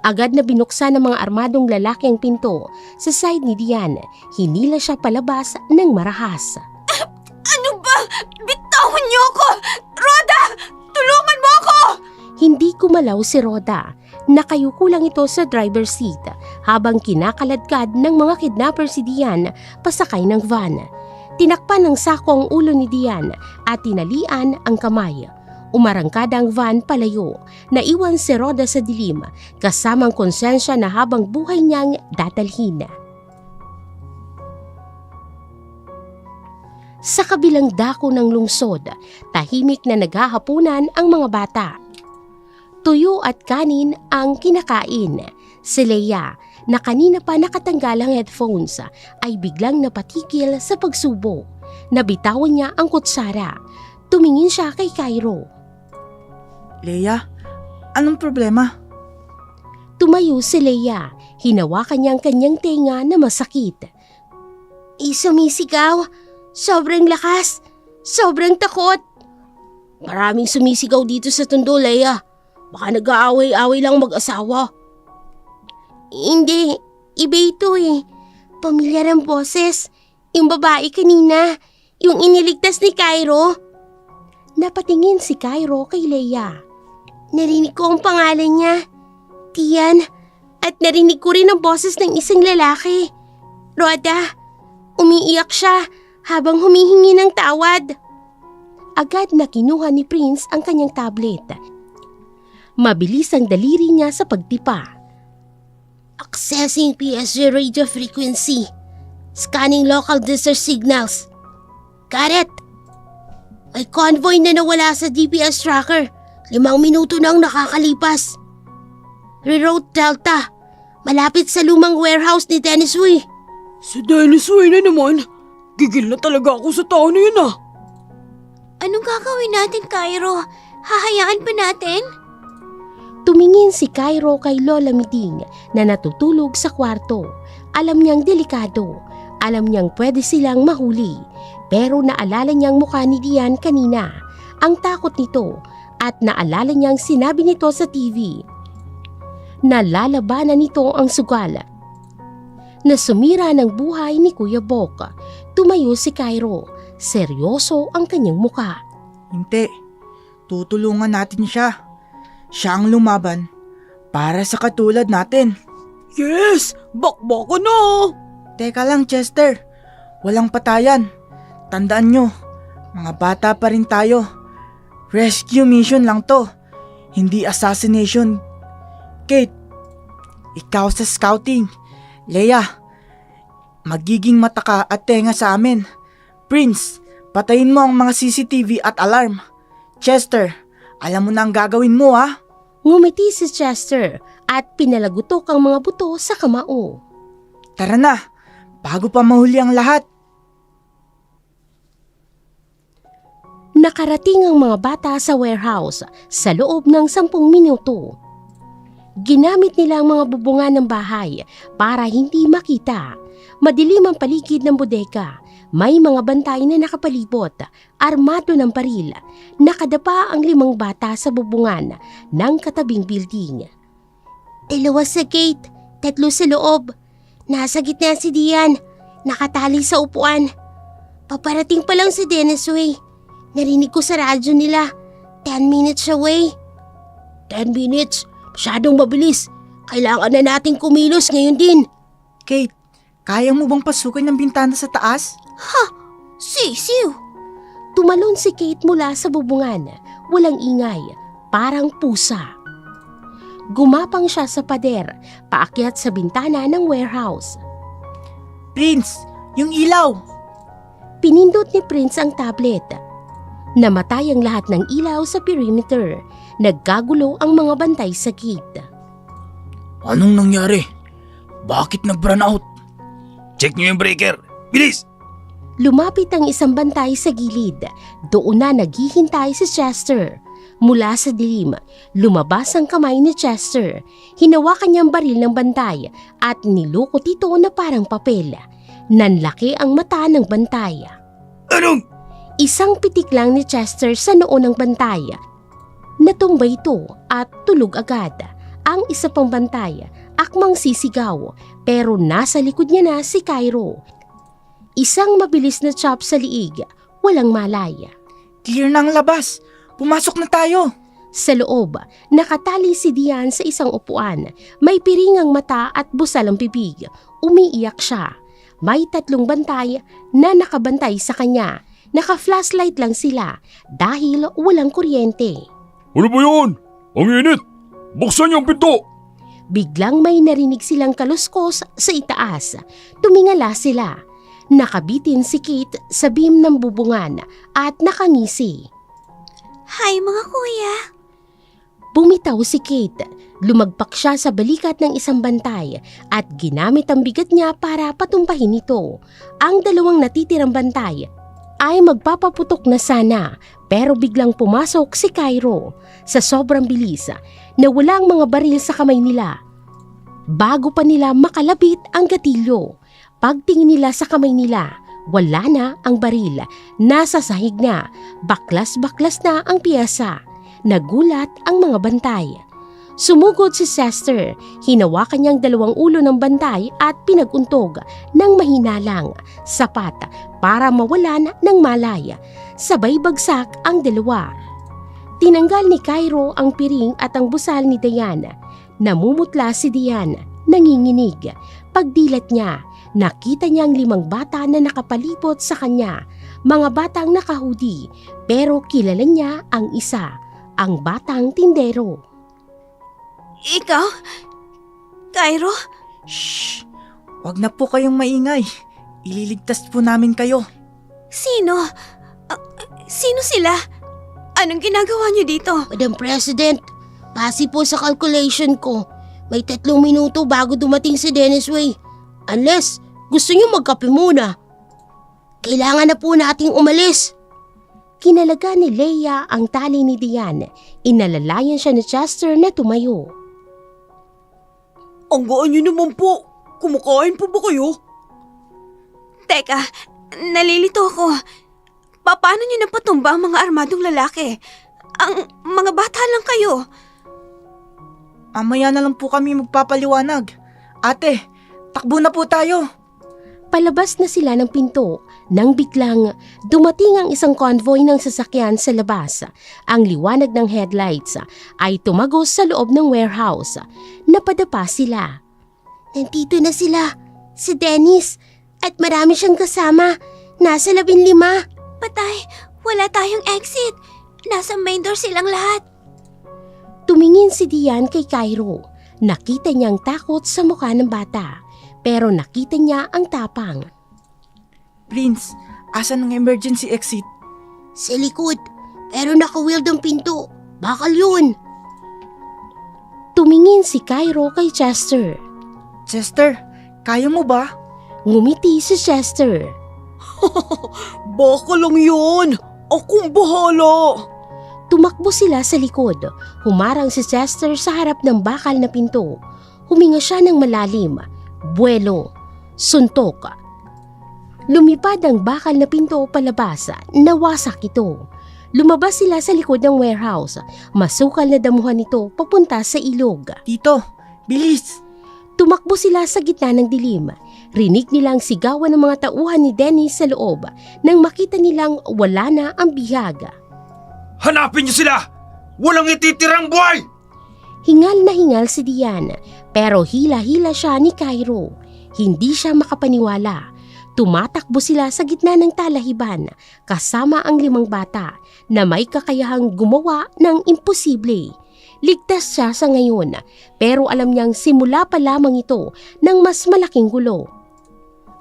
Agad na binuksan ng mga armadong lalaki ang pinto. Sa side ni Dian, hinila siya palabas ng marahas. Ano ba? Bitawan niyo ako! Rhoda! Tulungan mo ako! Hindi kumalaw si Rhoda. Nakayuko lang ito sa driver's seat habang kinakaladkad ng mga kidnapper si Dian pasakay ng van. Tinakpan ng sako ang ulo ni Dian at tinalian ang kamay. Umarangkada ang van palayo. Naiwan si Rhoda sa dilim kasamang konsensya na habang buhay niyang dadalhin. Sa kabilang dako ng lungsod, tahimik na naghahapunan ang mga bata. Tuyo at kanin ang kinakain. Si Leia, na kanina pa nakatanggal ang headphones, ay biglang napatigil sa pagsubo. Nabitawan niya ang kutsara. Tumingin siya kay Cairo. Leia, anong problema? Tumayo si Leia. Hinawakan niya ang kanyang tenga na masakit. Sumisigaw. Sobrang lakas. Sobrang takot. Maraming sumisigaw dito sa tondo, Leia. Baka nag-aaway-away lang mag-asawa. Hindi. Iba ito eh. Pamilyar ang boses. Yung babae kanina. Yung iniligtas ni Cairo. Napatingin si Cairo kay Leia. Narinig ko ang pangalan niya. Tian. At narinig ko rin ang boses ng isang lalaki. Rhoda. Umiiyak siya habang humihingi ng tawad. Agad na kinuha ni Prince ang kanyang tablet. Mabilis ang daliri niya sa pagtipa. Accessing PSG radio frequency. Scanning local distress signals. Got it! May convoy na nawala sa GPS tracker. 5 minuto nang nakakalipas. Reroute Delta. Malapit sa lumang warehouse ni Dennis Wei. Si Dennis Wei na naman. Gigil na talaga ako sa tao na yun ah. Anong gagawin natin, Cairo? Hahayaan ba natin? Tumingin si Cairo kay Lola Miding na natutulog sa kwarto. Alam niyang delikado. Alam niyang pwede silang mahuli. Pero naalala niyang mukha ni Dian kanina. Ang takot nito at naalala niyang sinabi nito sa TV. Nalalabanan nito ang sugal. Na sumira ng buhay ni Kuya Bok. Tumayo si Cairo. Seryoso ang kanyang mukha. Hindi. Tutulungan natin siya. Siya ang lumaban para sa katulad natin. Yes! Bakbaka na! Teka lang, Chester. Walang patayan. Tandaan nyo, mga bata pa rin tayo. Rescue mission lang to. Hindi assassination. Kate, ikaw sa scouting. Leia, magiging mata ka at tenga sa amin. Prince, patayin mo ang mga CCTV at alarm. Chester, alam mo na ang gagawin mo ha? Ngumiti si Chester at pinalagutok ang mga buto sa kamao. Tara na, bago pa mahuli ang lahat. Nakarating ang mga bata sa warehouse sa loob ng 10 minuto. Ginamit nila ang mga bubungan ng bahay para hindi makita. Madilim ang paligid ng bodega. May mga bantay na nakapalibot, armado ng baril. Nakadapa ang 5 bata sa bubungan ng katabing building. 2 sa gate, 3 sa loob. Nasa gitna si Dian, nakatali sa upuan. Paparating pa lang si Dennis Wei. Narinig ko sa radyo nila, 10 minutes away. 10 minutes? Masyadong mabilis. Kailangan na nating kumilos ngayon din. Kate, kaya mo bang pasukin ng bintana sa taas? Sisiw! Tumalon si Kate mula sa bubungan. Walang ingay, parang pusa. Gumapang siya sa pader, paakyat sa bintana ng warehouse. Prince, yung ilaw! Pinindot ni Prince ang tablet. Namatay ang lahat ng ilaw sa perimeter. Nagkagulo ang mga bantay sa gate. Anong nangyari? Bakit nag-burn out? Check nyo yung breaker. Bilis! Lumapit ang isang bantay sa gilid. Doon na naghihintay si Chester. Mula sa dilim, lumabas ang kamay ni Chester. Hinawakan niya ang baril ng bantay at nilukot ito na parang papel. Nanlaki ang mata ng bantay. Anong? Isang pitik lang ni Chester sa noo ng bantay. Natumbay ito at tulog agad. Ang isa pang bantay, akmang sisigaw, pero nasa likod niya na si Cairo. Isang mabilis na chop sa liig, walang malay. Clear na ang labas. Pumasok na tayo. Sa loob, nakatali si Dian sa isang upuan. May piringang mata at busal ang bibig. Umiiyak siya. May 3 bantay na nakabantay sa kanya. Naka-flashlight lang sila dahil walang kuryente. Ano ba yun? Ang init! Buksan niyo ang pinto! Biglang may narinig silang kaluskos sa itaas. Tumingala sila. Nakabitin si Kate sa beam ng bubungan at nakangisi. Hi mga kuya! Bumitaw si Kate. Lumagpak siya sa balikat ng isang bantay at ginamit ang bigat niya para patumpahin ito. Ang 2 natitirang bantay ay magpapaputok na sana pero biglang pumasok si Cairo. Sa sobrang bilis, nawala ang mga baril sa kamay nila. Bago pa nila makalapit ang gatilyo, pagtingin nila sa kamay nila, Wala na ang baril, nasa sahig na, baklas-baklas na ang piyesa. Nagulat ang mga bantay. Sumugod si Chester, hinawakan niyang dalawang ulo ng bantay at pinaguntog ng mahinalang, sapat para mawalan ng malay. Sabay bagsak ang dalawa. Tinanggal ni Cairo ang piring at ang busal ni Diane. Namumutla si Diane, nanginginig. Pagdilat niya, nakita niya ang 5 bata na nakapalibot sa kanya. Mga batang nakahudi, pero kilala niya ang isa, ang batang tindero. Ikaw? Cairo? Shh! Huwag na po kayong maingay. Ililigtas po namin kayo. Sino? Sino sila? Anong ginagawa niyo dito? Madam President, base po sa calculation ko, may 3 minuto bago dumating si Dennis Way. Unless gusto niyo magkape muna. Kailangan na po nating umalis. Kinalaga ni Leia ang tali ni Diane. Inalalayan siya ni Chester na tumayo. Ang gaan niyo naman po. Kumakain po ba kayo? Teka, nalilito ako. Paano niyo napatumba ang mga armadong lalaki? Ang mga bata lang kayo. Mamaya na lang po kami magpapaliwanag. Ate, takbo na po tayo. Palabas na sila ng pinto nang biglang dumating ang isang convoy ng sasakyan sa labas. Ang liwanag ng headlights ay tumagos sa loob ng warehouse. Napadapa sila. Nandito na sila, si Dennis, at marami siyang kasama. Nasa 15. Patay, wala tayong exit. Nasa main door silang lahat. Tumingin si Diane kay Cairo. Nakita niyang takot sa mukha ng bata. Pero nakita niya ang tapang. Prince, asan ang emergency exit? Sa likod, pero naka-wheeled ang pinto. Bakal yun. Tumingin si Cairo kay Chester. Chester, kaya mo ba? Ngumiti si Chester. Baka lang yun. Akong bahala. Tumakbo sila sa likod. Humarang si Chester sa harap ng bakal na pinto. Huminga siya ng malalim. Buwelo. Suntok. Lumipad ang bakal na pinto palabas. Nawasak ito. Lumabas sila sa likod ng warehouse. Masukal na damuhan ito papunta sa ilog. Tito, bilis! Tumakbo sila sa gitna ng dilim. Rinig nilang sigawan ng mga tauhan ni Dennis sa loob nang makita nilang wala na ang bihag. Hanapin niyo sila! Walang ititirang buhay! Hingal na hingal si Diane, pero hila-hila siya ni Cairo. Hindi siya makapaniwala. Tumatakbo sila sa gitna ng talahiban kasama ang 5 bata na may kakayahang gumawa ng imposible. Ligtas siya sa ngayon, pero alam niyang simula pa lamang ito ng mas malaking gulo.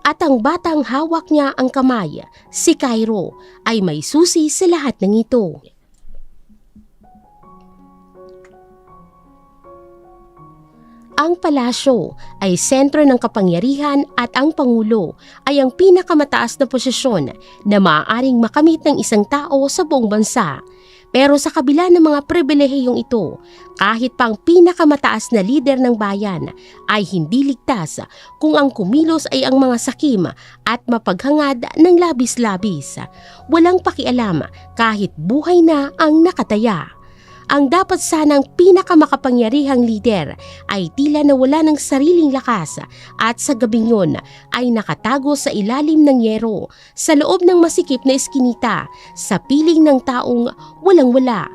At ang batang hawak niya ang kamay, si Cairo, ay may susi sa lahat ng ito. Ang palasyo ay sentro ng kapangyarihan at ang pangulo ay ang pinakamataas na posisyon na maaaring makamit ng isang tao sa buong bansa. Pero sa kabila ng mga pribilehiyong ito, kahit pa ang pinakamataas na lider ng bayan ay hindi ligtas kung ang kumilos ay ang mga sakim at mapaghangad ng labis-labis. Walang pakialam kahit buhay na ang nakataya. Ang dapat sanang pinakamakapangyarihang lider ay tila nawala ng sariling lakas at sa gabing yun ay nakatago sa ilalim ng yero sa loob ng masikip na eskinita sa piling ng taong walang-wala.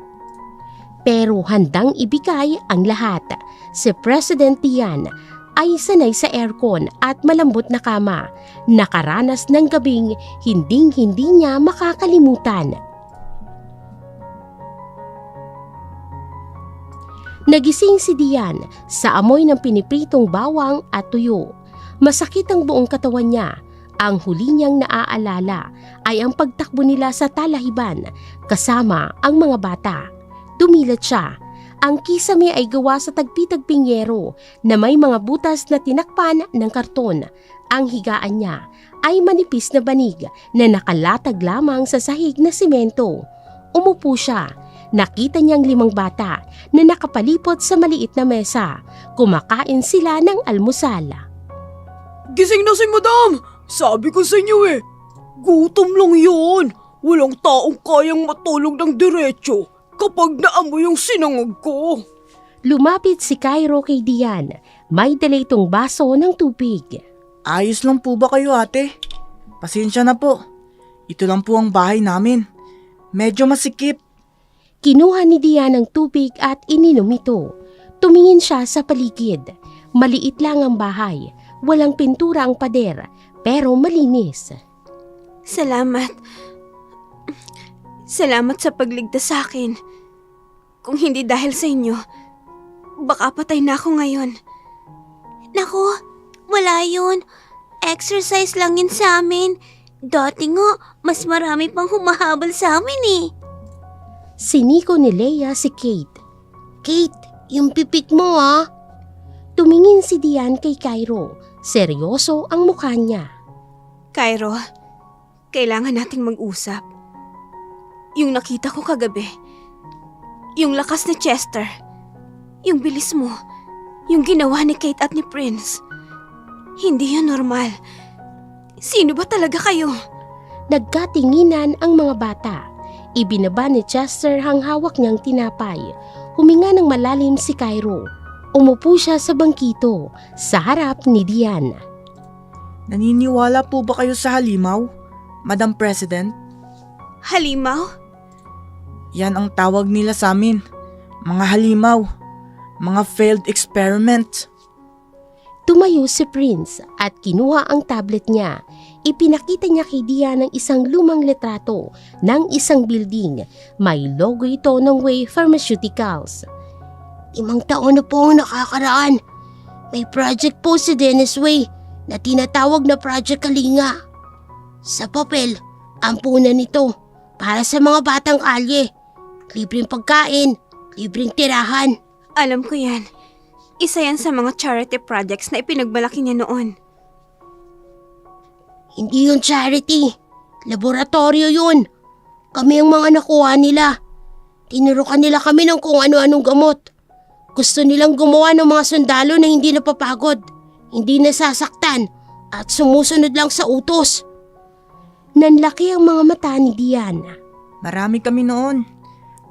Pero handang ibigay ang lahat. Si President Tian ay sanay sa aircon at malambot na kama, nakaranas ng gabing hinding-hindi niya makakalimutan. Nagising si Diane sa amoy ng pinipritong bawang at tuyo. Masakit ang buong katawan niya. Ang huli niyang naaalala ay ang pagtakbo nila sa talahiban kasama ang mga bata. Dumilat siya. Ang kisame ay gawa sa tagpi-tagping yero na may mga butas na tinakpan ng karton. Ang higaan niya ay manipis na banig na nakalatag lamang sa sahig na simento. Umupo siya. Nakita niyang 5 bata na nakapalipot sa maliit na mesa. Kumakain sila ng almusal. Gising na si Madam. Sabi ko sa inyo eh. Gutom lang yun. Walang taong kayang matulog ng diretsyo kapag naamoy yung sinangag ko. Lumapit si Cairo kay Dian. May dala itong baso ng tubig. Ayos lang po ba kayo ate? Pasensya na po. Ito lang po ang bahay namin. Medyo masikip. Kinuha ni Dian ang tubig at ininom ito. Tumingin siya sa paligid. Maliit lang ang bahay. Walang pintura ang pader, pero malinis. Salamat. Salamat sa pagligtas sa akin. Kung hindi dahil sa inyo, baka patay na ako ngayon. Naku, wala yun. Exercise lang yun sa amin. Dati nga, mas marami pang humahabol sa amin eh. Siniko ni Leia si Kate. Kate, yung pipit mo ah. Tumingin si Dian kay Cairo. Seryoso ang mukha niya. Cairo, kailangan nating mag-usap. Yung nakita ko kagabi, yung lakas ni Chester, yung bilis mo, yung ginawa ni Kate at ni Prince, hindi yun normal. Sino ba talaga kayo? Nagkatinginan ang mga bata. Ibinaba ni Chester ang hawak niyang tinapay. Huminga ng malalim si Cairo. Umupo siya sa bangkito sa harap ni Dian. Naniniwala po ba kayo sa halimaw, Madam President? Halimaw? Yan ang tawag nila sa amin. Mga halimaw. Mga failed experiment. Tumayo si Prince at kinuha ang tablet niya. Ipinakita niya kay Dian ng isang lumang litrato ng isang building. May logo ito ng Way Pharmaceuticals. 5 taon na po ang nakakaraan. May project po si Dennis Way na tinatawag na Project Kalinga. Sa papel, ang punan nito para sa mga batang kalye. Libreng pagkain, libreng tirahan. Alam ko yan. Isa yan sa mga charity projects na ipinagmalaki niya noon. Hindi yun charity. Laboratorio yun. Kami ang mga nakuha nila. Tinurukan nila kami ng kung ano-anong gamot. Gusto nilang gumawa ng mga sundalo na hindi napapagod, hindi nasasaktan, at sumusunod lang sa utos. Nanlaki ang mga mata ni Dian. Marami kami noon.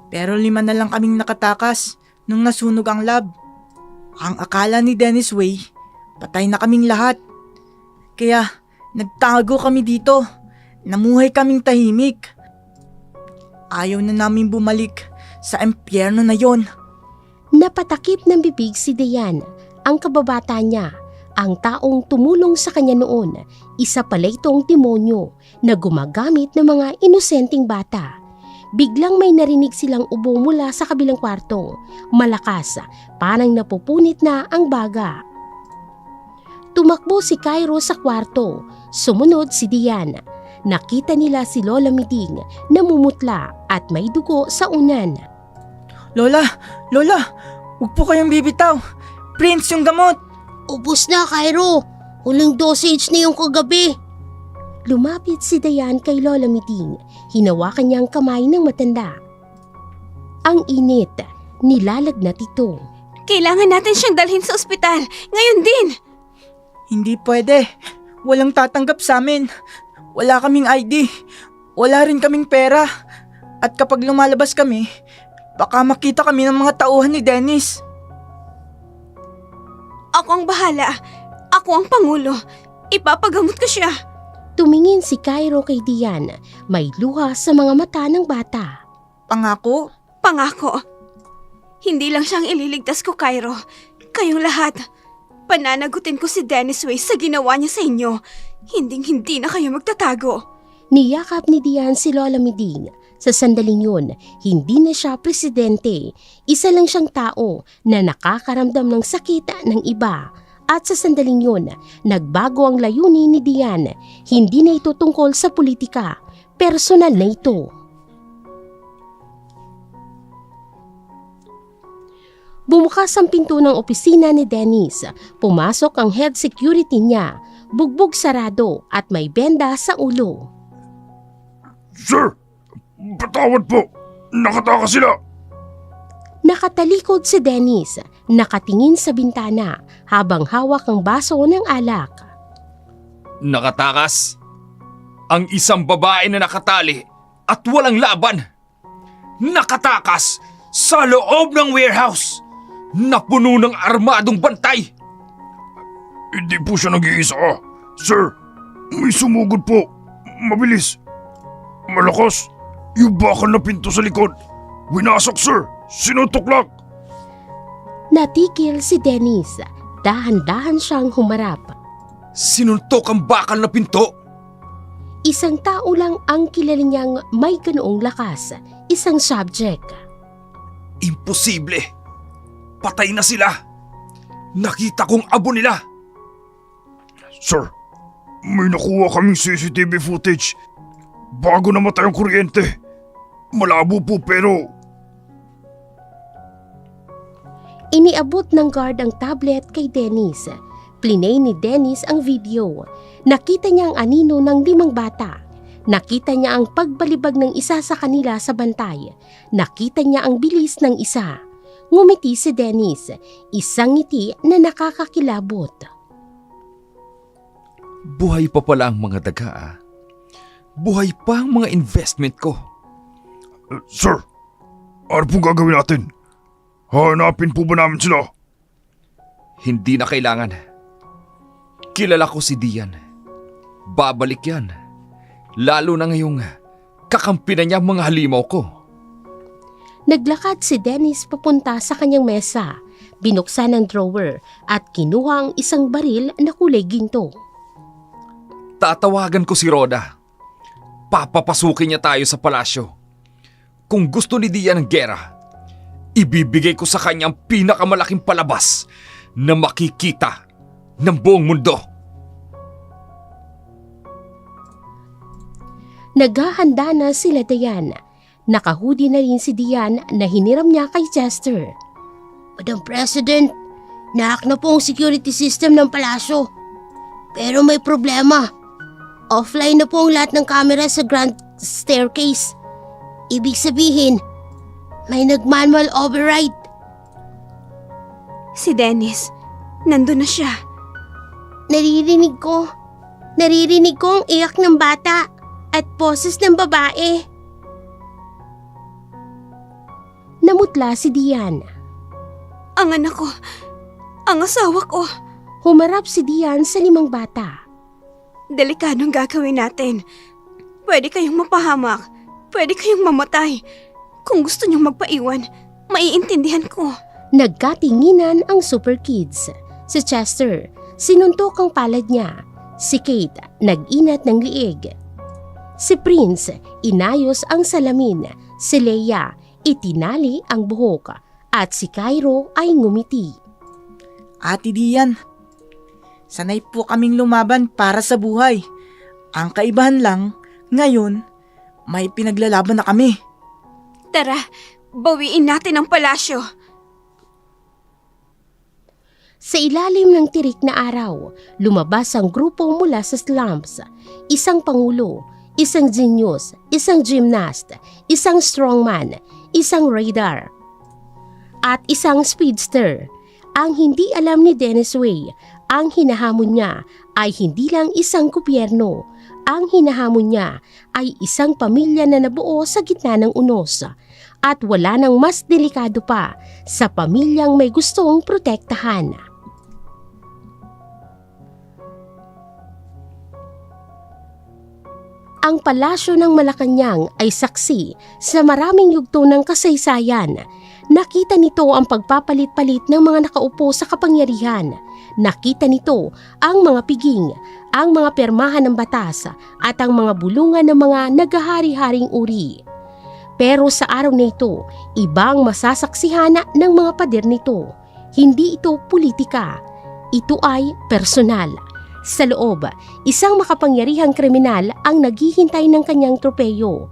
Pero 5 na lang kaming nakatakas nung nasunog ang lab. Ang akala ni Dennis Way, patay na kaming lahat. Kaya nagtago kami dito. Namuhay kaming tahimik. Ayaw na namin bumalik sa impyerno na yon. Napatakip ng bibig si Dian. Ang kababata niya, ang taong tumulong sa kanya noon, isa pala itong demonyo na gumagamit ng mga inosenteng bata. Biglang may narinig silang ubo mula sa kabilang kwarto. Malakas, parang napupunit na ang baga. Tumakbo si Cairo sa kwarto. Sumunod si Dian. Nakita nila si Lola Miding namumutla at may dugo sa unan. Lola! Lola! Huwag po kayong bibitaw! Prince, yung gamot! Ubus na, Cairo. Huling dosage na yung kagabi. Lumapit si Dian kay Lola Miding. Hinawakan niya ang kamay ng matanda. Ang init, nilalagnat ito. Kailangan natin siyang dalhin sa ospital. Ngayon din! Hindi pwede. Walang tatanggap sa amin. Wala kaming ID. Wala rin kaming pera. At kapag lumalabas kami, baka makita kami ng mga tauhan ni Dennis. Ako ang bahala. Ako ang pangulo. Ipapagamot ko siya. Tumingin si Cairo kay Dian. May luha sa mga mata ng bata. Pangako? Pangako. Hindi lang siyang ililigtas ko, Cairo. Kayong lahat. Pananagutin ko si Dennis Way sa ginawa niya sa inyo. Hinding-hindi na kayo magtatago. Niyakap ni Dian si Lola Miding. Sa sandaling yun, hindi na siya presidente. Isa lang siyang tao na nakakaramdam ng sakit ng iba. At sa sandaling yun, nagbago ang layunin ni Dian. Hindi na ito tungkol sa politika. Personal na ito. Bumukas ang pinto ng opisina ni Dennis. Pumasok ang head security niya. Bugbog sarado at may benda sa ulo. Sir! Patawad po! Nakatakas sila! Nakatalikod si Dennis. Nakatingin sa bintana habang hawak ang baso ng alak. Nakatakas? ang isang babae na nakatali at walang laban. Nakatakas sa loob ng warehouse na puno ng armadong bantay. Hindi po siya nag-iisa. Sir, may sumugod po. Mabilis. Malakas. Yung bakal na pinto sa likod. Winasok, sir. Sinutuklak. Natigil si Dennis. Dahan-dahan siyang humarap. Sinuntok ang bakal na pinto. Isang tao lang ang kilala niyang may ganoong lakas. Isang subject. Imposible. Patay na sila. Nakita kong abo nila. Sir, may nakuha kaming CCTV footage. Bago namatay ang kuryente. Malabo po pero... Iniabot ng guard ang tablet kay Dennis. Plinay ni Dennis ang video. Nakita niya ang anino ng 5 bata. Nakita niya ang pagbalibag ng isa sa kanila sa bantay. Nakita niya ang bilis ng isa. Ngumiti si Dennis. Isang ngiti na nakakakilabot. Buhay pa pala ang mga daga. Buhay pa ang mga investment ko. Sir, ano pong gagawin natin? Hanapin po ba namin sila? Hindi na kailangan. Kilala ko si Dian. Babalik yan. Lalo na ngayong kakampi na niya mga halimaw ko. Naglakad si Dennis papunta sa kanyang mesa. Binuksan ang drawer at kinuha ang isang baril na kulay ginto. Tatawagan ko si Rhoda. Papapasukin niya tayo sa palasyo. Kung gusto ni Dian ng gera, ibibigay ko sa kanya ang pinakamalaking palabas na makikita ng buong mundo. Naghahanda na sila Dian. Nakahudi na rin si Dian na hiniram niya kay Chester. Madam President, nahack na po ang security system ng palasyo. Pero may problema. Offline na po ang lahat ng camera sa grand staircase. Ibig sabihin, may nag-manual override. Si Dennis, nandun na siya. Naririnig ko ang iyak ng bata at boses ng babae. Namutla si Dian. Ang anak ko, ang asawa ko. Humarap si Dian sa 5 bata. Delikadong gagawin natin. Pwede kayong mapahamak. Pwede kayong mamatay. Kung gusto niyong magpaiwan, maiintindihan ko. Nagkatinginan ang super kids. Si Chester, sinuntok ang palad niya. Si Kate, nag-inat ng liig. Si Prince, inayos ang salamin. Si Leia, itinali ang buhok. At si Cairo ay ngumiti. Ate Dian, sanay po kaming lumaban para sa buhay. Ang kaibahan lang, ngayon, may pinaglalaban na kami. Tara, bawiin natin ang palasyo. Sa ilalim ng tirik na araw, lumabas ang grupo mula sa slums. Isang pangulo, isang genius, isang gymnast, isang strongman, isang radar, at isang speedster. Ang hindi alam ni Dennis Way, ang hinahamon niya ay hindi lang isang gobyerno. Ang hinahamon niya ay isang pamilya na nabuo sa gitna ng unos. At wala nang mas delikado pa sa pamilyang may gustong protektahan. Ang palasyo ng Malacanang ay saksi sa maraming yugto ng kasaysayan. Nakita nito ang pagpapalit-palit ng mga nakaupo sa kapangyarihan. Nakita nito ang mga piging, ang mga permahan ng batas at ang mga bulungan ng mga naghahari-haring uri. Pero sa araw na ito, ibang masasaksihan ng mga pader nito. Hindi ito politika. Ito ay personal. Sa loob, isang makapangyarihang kriminal ang naghihintay ng kanyang tropeyo.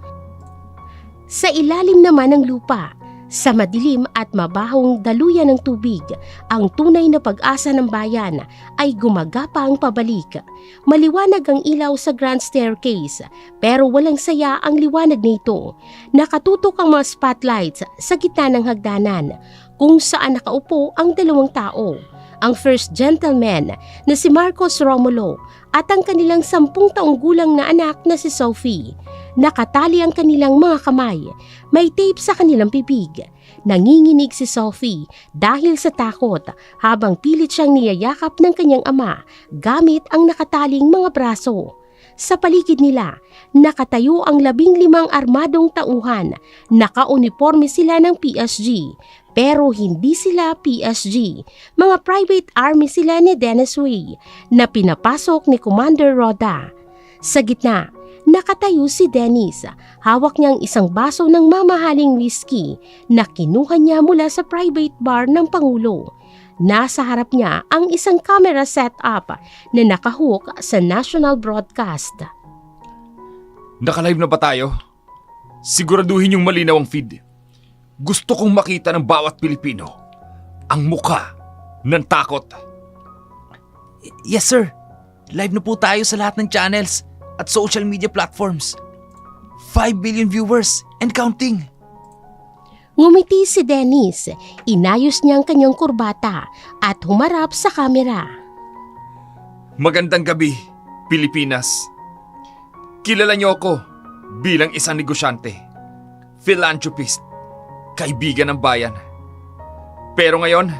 Sa ilalim naman ng lupa, sa madilim at mabahong daluyan ng tubig, ang tunay na pag-asa ng bayan ay gumagapang pabalik. Maliwanag ang ilaw sa grand staircase, pero walang saya ang liwanag nito. Nakatutok ang mga spotlights sa gitna ng hagdanan, kung saan nakaupo ang 2 tao. Ang first gentleman na si Marcos Romulo at ang kanilang 10 taong gulang na anak na si Sophie. Nakatali ang kanilang mga kamay, may tape sa kanilang bibig. Nanginginig si Sophie dahil sa takot habang pilit siyang niyayakap ng kanyang ama gamit ang nakataling mga braso. Sa paligid nila, nakatayo ang 15 armadong tauhan. Naka-uniforme sila ng PSG, pero hindi sila PSG. Mga private army sila ni Dennis Way na pinapasok ni Commander Roda. Sa gitna, nakatayo si Dennis. Hawak niyang isang baso ng mamahaling whiskey na kinuha niya mula sa private bar ng Pangulo. Nasa harap niya ang isang camera setup na nakahook sa national broadcast. Nakalive na ba tayo? Siguraduhin yung malinaw ang feed. Gusto kong makita ng bawat Pilipino ang mukha ng takot. Yes sir, live na po tayo sa lahat ng channels at social media platforms. 5 billion viewers and counting. Ngumiti si Dennis, inayos niya ang kanyang kurbata at humarap sa kamera. Magandang gabi, Pilipinas. Kilala niyo ako bilang isang negosyante, philanthropist, kaibigan ng bayan. Pero ngayon,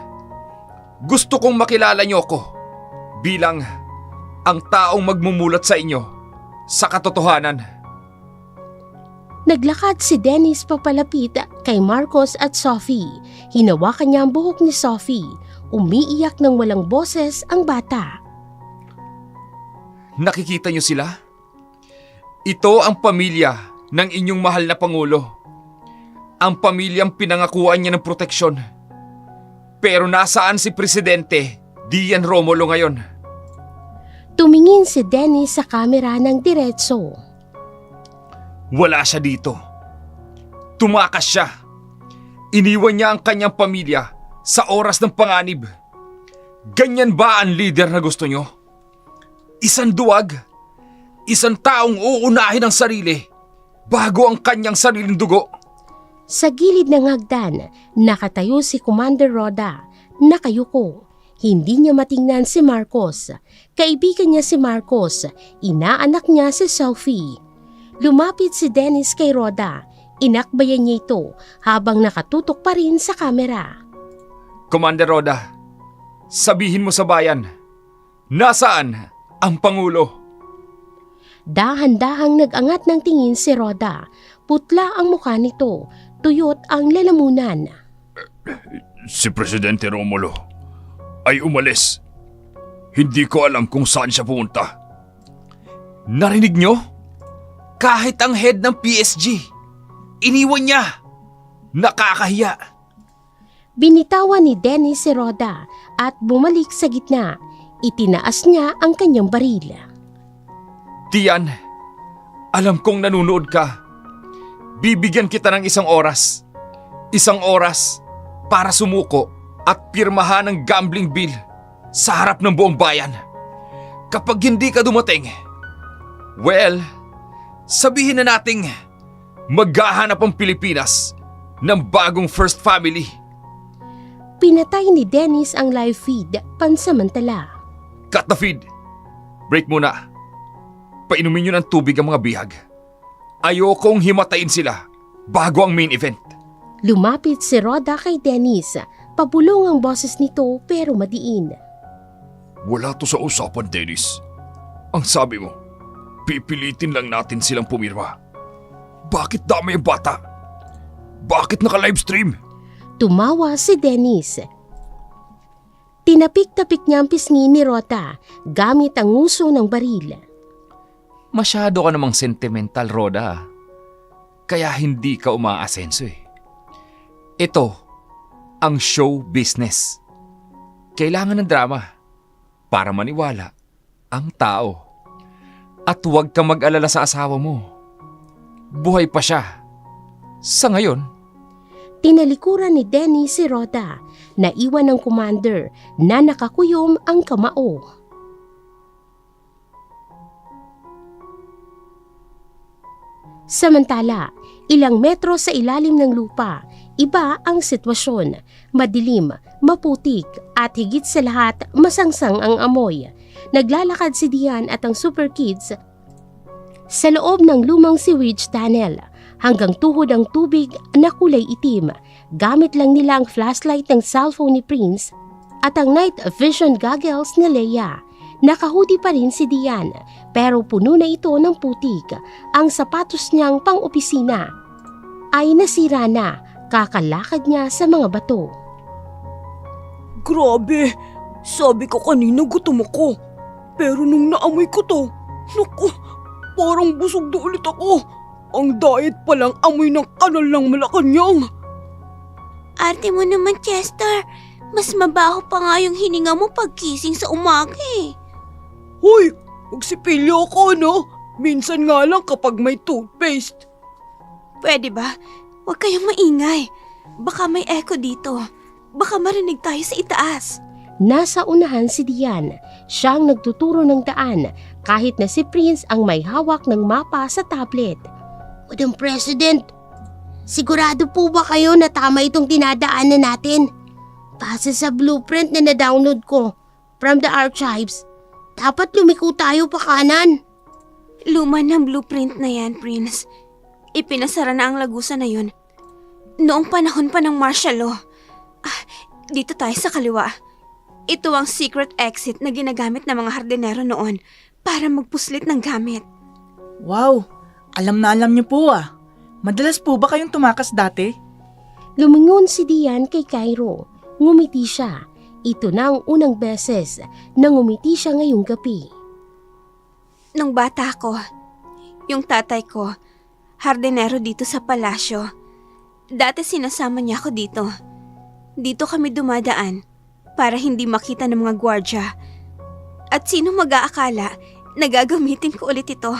gusto kong makilala niyo ako bilang ang taong magmumulat sa inyo sa katotohanan. Naglakad si Dennis papalapit kay Marcos at Sophie. Hinawakan niya ang buhok ni Sophie. Umiiyak ng walang boses ang bata. Nakikita niyo sila? Ito ang pamilya ng inyong mahal na Pangulo. Ang pamilyang pinangakuan niya ng proteksyon. Pero nasaan si Presidente Dian Romulo ngayon? Tumingin si Dennis sa kamera ng diretso. Wala siya dito. Tumakas siya. Iniwan niya ang kanyang pamilya sa oras ng panganib. Ganyan ba ang leader na gusto niyo? Isang duwag? Isang taong uunahin ang sarili bago ang kanyang sariling dugo? Sa gilid ng hagdan, nakatayo si Commander Roda. Nakayuko. Hindi niya matingnan si Marcos. Kaibigan niya si Marcos. Inaanak niya si Sophie. Lumapit si Dennis kay Roda. Inakbayan niya ito habang nakatutok pa rin sa kamera. Commander Roda, sabihin mo sa bayan, nasaan ang Pangulo? Dahan-dahang nag-angat ng tingin si Roda. Putla ang mukha nito, tuyot ang lalamunan. Si Presidente Romulo ay umalis. Hindi ko alam kung saan siya pumunta. Narinig niyo? Kahit ang head ng PSG, iniwan niya. Nakakahiya. Binitawan ni Dennis si Roda at bumalik sa gitna. Itinaas niya ang kanyang baril. Tian, alam kong nanunood ka. Bibigyan kita ng isang oras. Isang oras para sumuko at pirmahan ang gambling bill sa harap ng buong bayan. Kapag hindi ka dumating, well, sabihin na nating maghahanap ang Pilipinas ng bagong first family. Pinatay ni Dennis ang live feed pansamantala. Cut the feed. Break muna. Painumin nyo ng tubig ang mga bihag. Ayokong himatayin sila bago ang main event. Lumapit si Roda kay Dennis. Pabulong ang boses nito pero madiin. Wala to sa usapan, Dennis. Ang sabi mo, pipilitin lang natin silang pumirma. Bakit dami ang bata? Bakit naka-livestream? Tumawa si Dennis. Tinapik-tapik niya ang pisngi ni Roda gamit ang nguso ng baril. Masyado ka namang sentimental, Roda. Kaya hindi ka umaasenso eh. Ito ang show business. Kailangan ng drama para maniwala ang tao. At huwag ka mag-alala sa asawa mo. Buhay pa siya. Sa ngayon. Tinalikuran ni Denny si Roda. Naiwan ng commander na nakakuyom ang kamao. Samantala, ilang metro sa ilalim ng lupa, iba ang sitwasyon. Madilim, maputik at higit sa lahat masangsang ang amoy. naglalakad si Dian at ang Super Kids sa loob ng lumang sewage tunnel. Hanggang tuhod ang tubig na kulay itim. Gamit lang nila ang flashlight ng cellphone ni Prince at ang night vision goggles ni Leia. Nakahoodie pa rin si Dian pero puno na ito ng putik. Ang sapatos niyang pang-opisina ay nasira na, kakalakad niya sa mga bato. Grabe, sabi ko kanina gutom ako. Pero nung naamoy ko to, naku, parang busog na ulit ako. Ang diet palang amoy ng kanal ng Malacanang. Arte mo naman, Chester. Mas mabaho pa nga yung hininga mo pagkising sa umaga eh. Hoy, magsipilyo ako, no? Minsan nga lang kapag may toothpaste. Pwede ba? Huwag kayong maingay. Baka may echo dito. Baka marinig tayo sa itaas. Nasa unahan si Dian. Siyang nagtuturo ng daan kahit na si Prince ang may hawak ng mapa sa tablet. Madam President, sigurado po ba kayo na tama itong dinadaanan natin? Base sa blueprint na na-download ko from the archives, dapat lumiko tayo pa kanan. Luma ng blueprint na yan, Prince. Ipinasara na ang lagusan na yun. Noong panahon pa ng martial law. Dito tayo sa kaliwa. Ito ang secret exit na ginagamit ng mga hardinero noon para magpuslit ng gamit. Wow, alam na alam niyo po ah. Madalas po ba kayong tumakas dati? Lumingon si Dian kay Cairo. Ngumiti siya. Ito na ang unang beses na ngumiti siya ngayong gabi. Nung bata ko, yung tatay ko, hardinero dito sa palasyo. Dati sinasama niya ako dito. Dito kami dumadaan para hindi makita ng mga gwardya. At sino mag-aakala na gagamitin ko ulit ito?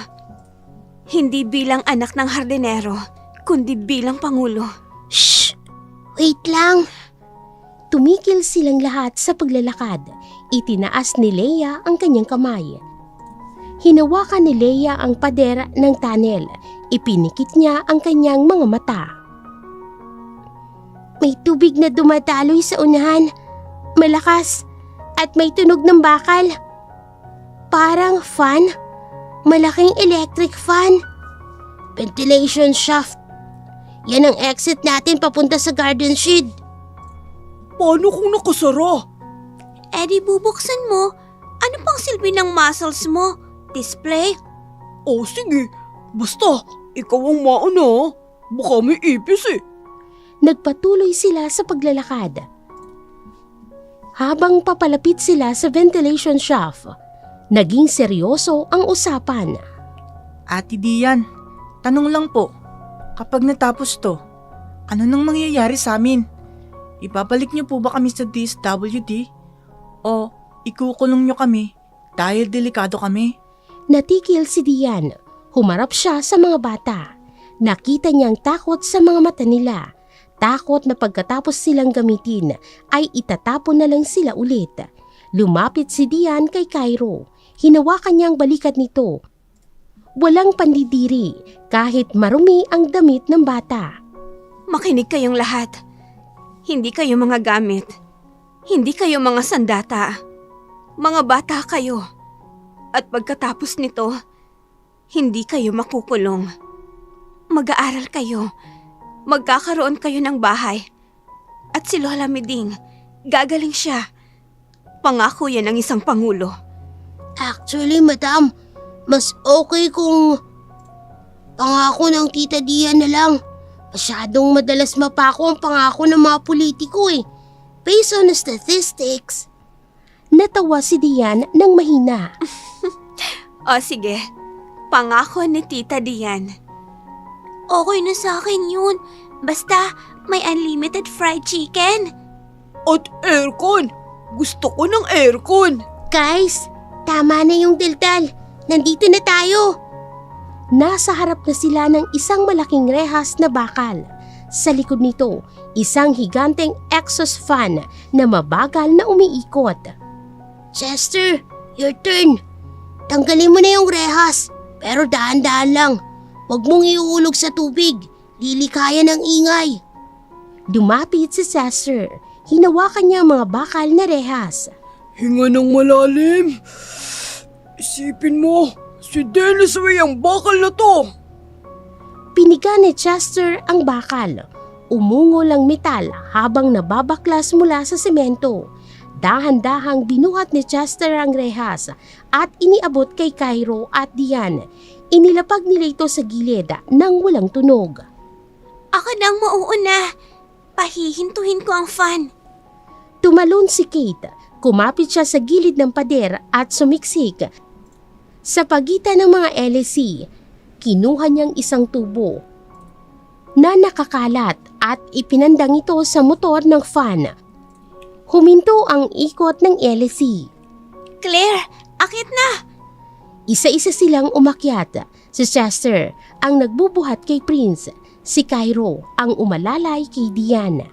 Hindi bilang anak ng hardinero, kundi bilang pangulo. Shh! Wait lang. Tumikil silang lahat sa paglalakad. Itinaas ni Leia ang kanyang kamay. Hinawakan ni Leia ang pader ng tunnel. Ipinikit niya ang kanyang mga mata. May tubig na dumadaloy sa unahan. Malakas. At may tunog ng bakal. Parang fan. Malaking electric fan. Ventilation shaft. Yan ang exit natin papunta sa garden shed. Paano kung nakasara? Eddie, bubuksan mo. Ano pang silbi ng muscles mo? Display? O sige, basta ikaw ang mauna. Baka may ipis eh. Nagpatuloy sila sa paglalakad. Habang papalapit sila sa ventilation shaft, naging seryoso ang usapan. Ate Dian, tanong lang po. Kapag natapos to, ano nang mangyayari sa amin? Ibabalik niyo po ba kami sa DSWD? O ikukulong niyo kami dahil delikado kami? Natikil si Dian. Humarap siya sa mga bata. Nakita niyang takot sa mga mata nila. Takot na pagkatapos silang gamitin ay itatapon na lang sila ulit. Lumapit si Dian kay Cairo. Hinawakan niya ang balikat nito. Walang pandidiri kahit marumi ang damit ng bata. Makinig kayong lahat. Hindi kayo mga gamit. Hindi kayo mga sandata. Mga bata kayo. At pagkatapos nito, hindi kayo makukulong. Mag-aaral kayo. Magkakaroon kayo ng bahay. At si Lola Miding, gagaling siya. Pangako yan ng isang pangulo. Actually, madam, mas okay kung pangako ng Tita Dian na lang. Masyadong madalas mapako ang pangako ng mga politiko eh. Based on the statistics. Natawa si Dian ng mahina. O sige, pangako ni Tita Dian. Okay na sa akin yun. Basta may unlimited fried chicken. At aircon. Gusto ko ng aircon. Guys, tama na yung daldal. Nandito na tayo. Nasa harap na sila ng isang malaking rehas na bakal. Sa likod nito, isang higanteng exhaust fan na mabagal na umiikot. Chester, your turn. Tanggalin mo na yung rehas. Pero dahan-dahan lang. Huwag mong iuulog sa tubig. Lilikayan ng ingay. Dumapit si Chester. Hinawakan niya ang mga bakal na rehas. Hinga ng malalim. Isipin mo, si Dennis Way ang bakal na to. Piniga ni Chester ang bakal. Umungol ang metal habang nababaklas mula sa semento. Dahan-dahang binuhat ni Chester ang rehas at iniabot kay Cairo at Dian. Inilapag nila ito sa gilid nang walang tunog. Ako nang mauuna. Pahihintuhin ko ang fan. Tumalon si Kate. Kumapit siya sa gilid ng pader at sumiksik. Sa pagitan ng mga LSC, kinuha niyang isang tubo na nakakalat at ipinandang ito sa motor ng fan. Huminto ang ikot ng LSC. Claire, akit na! Isa-isa silang umakyat. Si Chester ang nagbubuhat kay Prince. Si Cairo ang umalalay kay Dian.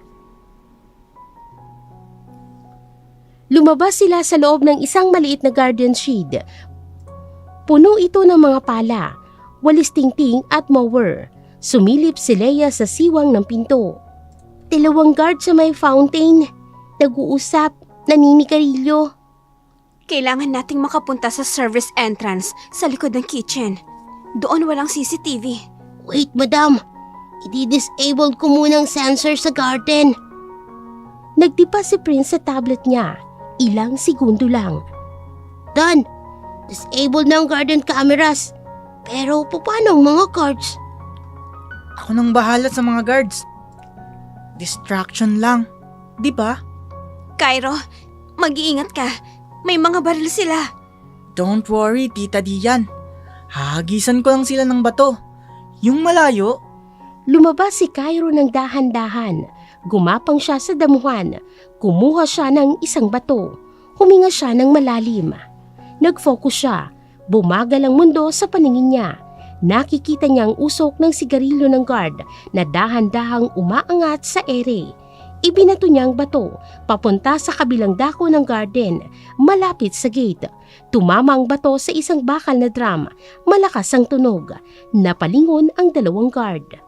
Lumabas sila sa loob ng isang maliit na garden shed. Puno ito ng mga pala, walis tingting at mower. Sumilip si Leia sa siwang ng pinto. 2 guard sa may fountain. Nag-uusap, naninigarilyo. Kailangan nating makapunta sa service entrance sa likod ng kitchen. Doon walang CCTV. Wait, madam. I-disable ko muna ang sensor sa garden. Nagtipa si Prince sa tablet niya. Ilang segundo lang. Done. Disable na ang garden cameras. Pero paano ang mga guards? Ako nang bahala sa mga guards. Distraction lang. Di ba? Cairo, mag-iingat ka. May mga baril sila. Don't worry, Tita Dian. Hahagisan ko lang sila ng bato. Yung malayo, Lumabas si Cairo ng dahan-dahan. Gumapang siya sa damuhan. Kumuha siya ng isang bato. Huminga siya ng malalim. Nag-focus siya. Bumagal ang mundo sa paningin niya. Nakikita niya ang usok ng sigarilyo ng guard na dahan-dahang umaangat sa ere. Ibinato niya ang bato papunta sa kabilang dako ng garden, malapit sa gate. Tumama ang bato sa isang bakal na drum. Malakas ang tunog. Napalingon ang 2 guard.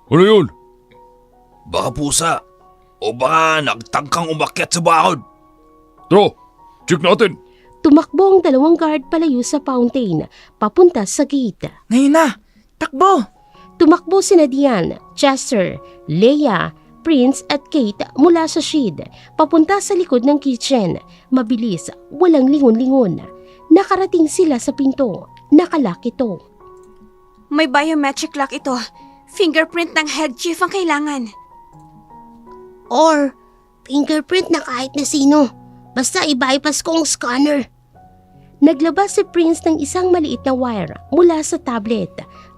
Ano yun? Baka pusa. O baka nagtangkang umakyat sa bakod. Tara, check natin. Tumakbo ang 2 guard palayo sa fountain, papunta sa gate. ngayon na! Takbo! Tumakbo sina Dian, Chester, Leia, Prince at Kate mula sa shed, papunta sa likod ng kitchen. Mabilis, walang lingon-lingon. Nakarating sila sa pinto. Nakalak ito. May biometric lock ito. Fingerprint ng head chief ang kailangan. Or fingerprint na kahit na sino. Basta i-bypass ko ang scanner. Naglabas si Prince ng isang maliit na wire mula sa tablet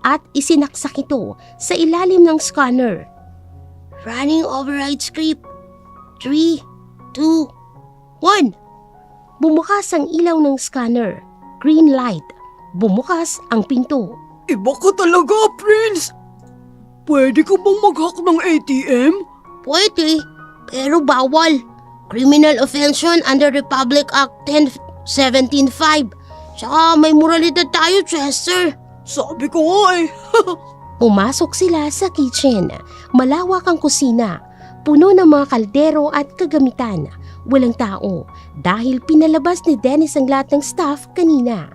at isinaksak ito sa ilalim ng scanner. Running override script. 3, 2, 1. Bumukas ang ilaw ng scanner. Green light. Bumukas ang pinto. Iba ka talaga, Prince. Pwede ka bang mag-hack ng ATM? Pwede, pero bawal. Criminal offense yun under Republic Act 10175. Tsaka may moralidad tayo, Chester. Sabi ko nga eh. Pumasok sila sa kitchen. Malawak ang kusina. Puno ng mga kaldero at kagamitan. Walang tao dahil pinalabas ni Dennis ang lahat ng staff kanina.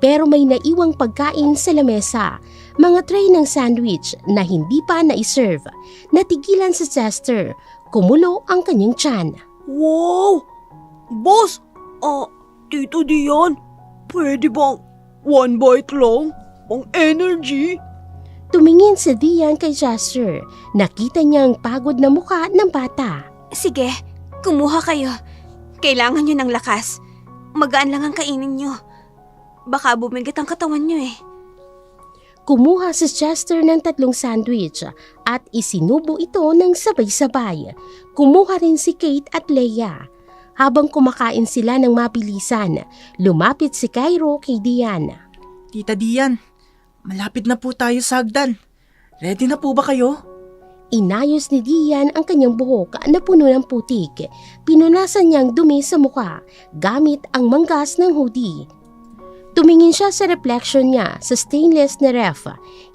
Pero may naiwang pagkain sa lamesa. Mga tray ng sandwich na hindi pa na-serve. Natigilan sa Chester. Kumulo ang kanyang tiyan. Wow! Boss, Tito Dian, pwede bang 1 bite lang? Pang energy? Tumingin si Dian kay Chester. Nakita niyang pagod na mukha ng bata. Sige, kumuha kayo. Kailangan nyo ng lakas. Magaan lang ang kainin nyo. Baka bumigat ang katawan nyo eh. Kumuha si Chester ng 3 sandwich at isinubo ito ng sabay-sabay. Kumuha rin si Kate at Leia. Habang kumakain sila ng mabilisan, lumapit si Cairo kay Dian. Tita Dian, malapit na po tayo sa hagdan. Ready na po ba kayo? Inayos ni Dian ang kanyang buhok na puno ng putik. Pinunasan niyang dumi sa mukha gamit ang manggas ng hoodie. Tumingin siya sa reflection niya sa stainless na ref.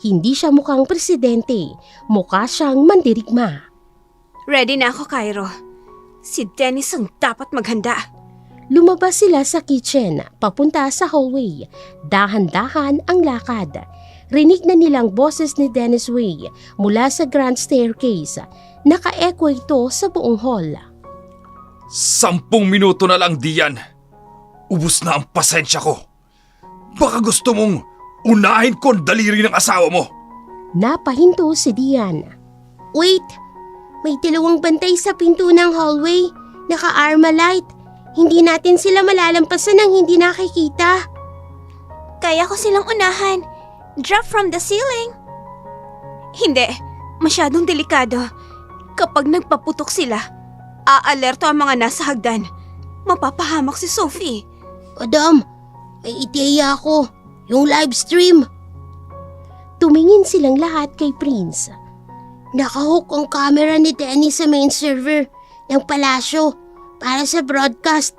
Hindi siya mukhang presidente. Mukha siyang mandirigma. Ready na ako, Cairo. Si Dennis ang dapat maghanda. Lumabas sila sa kitchen, papunta sa hallway. Dahan-dahan ang lakad. Rinig na nilang boses ni Dennis Wei mula sa grand staircase. Naka-echo ito sa buong hall. 10 minuto na lang, Dian. Ubus na ang pasensya ko. Baka gusto mong unahin ko ang daliri ng asawa mo. Napahinto si Dian. Wait! May dalawang bantay sa pinto ng hallway. Naka-Armalite. Hindi natin sila malalampasan ng hindi nakikita. Kaya ko silang unahan. Drop from the ceiling. Hindi. Masyadong delikado. Kapag nagpaputok sila, aalerto ang mga nasa hagdan. Mapapahamak si Sophie. Madam, may ideya ako. Yung live stream. Tumingin silang lahat kay Prince. Nakahook ang camera ni Dennis sa main server ng palasyo para sa broadcast.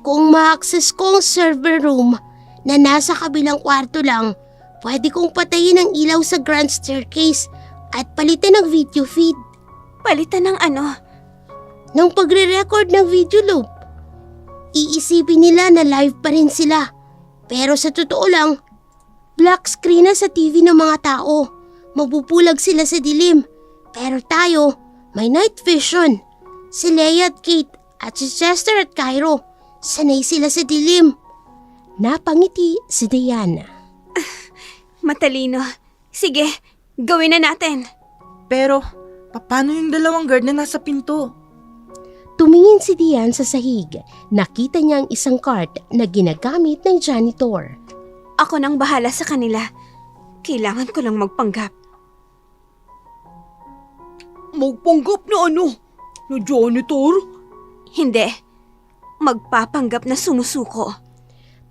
Kung ma-access ko ang server room na nasa kabilang kwarto lang, pwede kong patayin ang ilaw sa grand staircase at palitan ng video feed. Palitan ng ano? Nang pagre-record ng video loop, iisipin nila na live pa rin sila. Pero sa totoo lang, black screen na sa TV ng mga tao. Mabubulag sila sa dilim. Pero tayo, may night vision. Si Leia at Kate at si Chester at Cairo, sanay sila sa dilim. Napangiti si Diana. Matalino. Sige, gawin na natin. Pero, paano yung dalawang guard na nasa pinto? Tumingin si Dian sa sahig. Nakita niya ang isang cart na ginagamit ng janitor. Ako nang bahala sa kanila. Kailangan ko lang magpanggap. Magpanggap na ano? Na janitor? Hindi. Magpapanggap na sumusuko.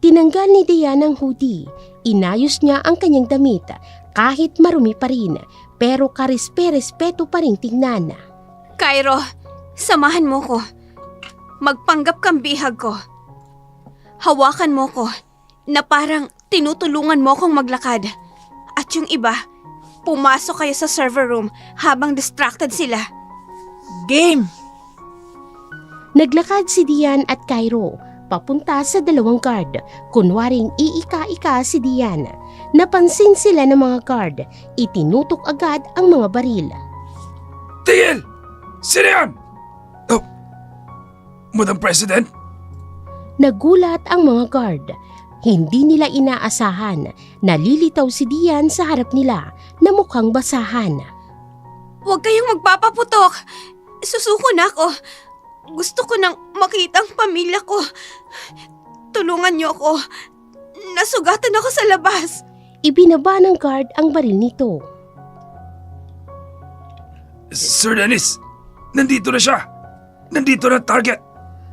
Tinanggal ni Dian ang hoodie. Inayos niya ang kanyang damit kahit marumi pa rin, pero karispe-respeto pa rin tingnan. Cairo, samahan mo ko. Magpanggap kang bihag ko. Hawakan mo ko na parang tinutulungan mo akong maglakad. At yung iba, pumasok kayo sa server room habang distracted sila. Game! Naglakad si Dian at Cairo papunta sa dalawang guard. Kunwaring iika-ika si Dian. Napansin sila ng mga guard. Itinutok agad ang mga baril. Tigil! Sino yan? Oh, Madam President? Nagulat ang mga guard. Hindi nila inaasahan. Nalilitaw si Dian sa harap nila na mukhang basahan. Huwag kayong magpapaputok. Susuko na ako. Gusto ko nang makita ang pamilya ko. Tulungan niyo ako. Nasugatan ako sa labas. Ibinaba ng guard ang baril nito. Sir Dennis, nandito na siya. Nandito na ang target.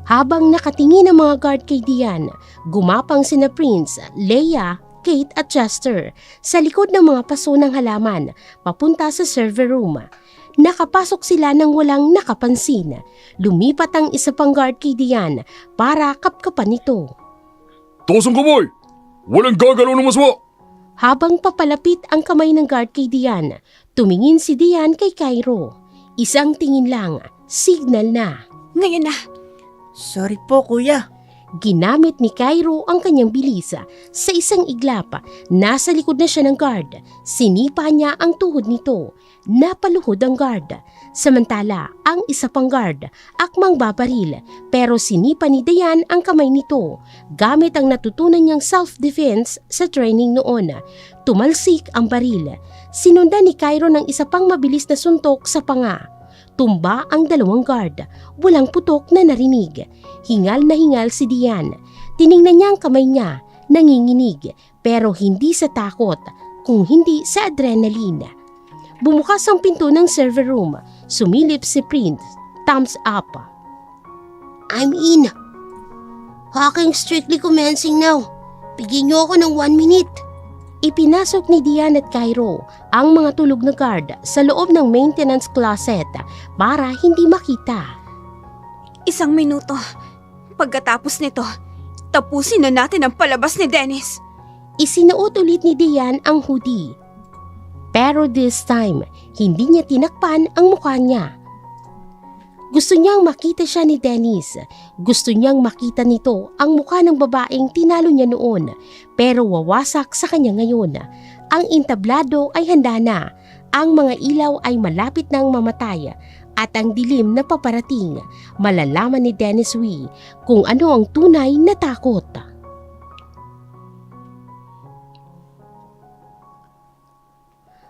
Habang nakatingin ang mga guard kay Dian, gumapang sina Prince, Leia, Kate at Chester sa likod ng mga paso ng halaman papunta sa server room. Nakapasok sila nang walang nakapansin. Lumipat ang isa pang guard kay Dian para kapkapan nito. Tosong kamay! Walang gagalaw ng maswa! Habang papalapit ang kamay ng guard kay Dian, tumingin si Dian kay Cairo. Isang tingin lang, signal na. Ngayon na. Sorry po, kuya. Ginamit ni Cairo ang kanyang bilis. Sa isang iglap, nasa likod na siya ng guard. Sinipa niya ang tuhod nito. Napaluhod ang guard. Samantala, ang isa pang guard, akmang babaril. Pero sinipa ni Dian ang kamay nito. Gamit ang natutunan niyang self-defense sa training noon. Tumalsik ang baril. Sinundan ni Cairo ng isa pang mabilis na suntok sa panga. Tumba ang dalawang guard. Walang putok na narinig. Hingal na hingal si Dian. Tiningnan niya ang kamay niya. Nanginginig. Pero hindi sa takot, kung hindi sa adrenaline. Bumukas ang pinto ng server room. Sumilip si Prince. Thumbs up. I'm in. Hacking strictly commencing now. Bigyan niyo ako ng 1 minute. Ipinasok ni Dian at Cairo ang mga tulog na guard sa loob ng maintenance closet para hindi makita. 1 minuto. Pagkatapos nito, tapusin na natin ang palabas ni Dennis. Isinuot ulit ni Dian ang hoodie. Pero this time, hindi niya tinakpan ang mukha niya. Gusto niyang makita siya ni Dennis. Gusto niyang makita nito ang mukha ng babaeng tinalo niya noon, pero wawasak sa kanya ngayon. Ang entablado ay handa na. Ang mga ilaw ay malapit nang mamatay at ang dilim na paparating. Malalaman ni Dennis Wee kung ano ang tunay na takot.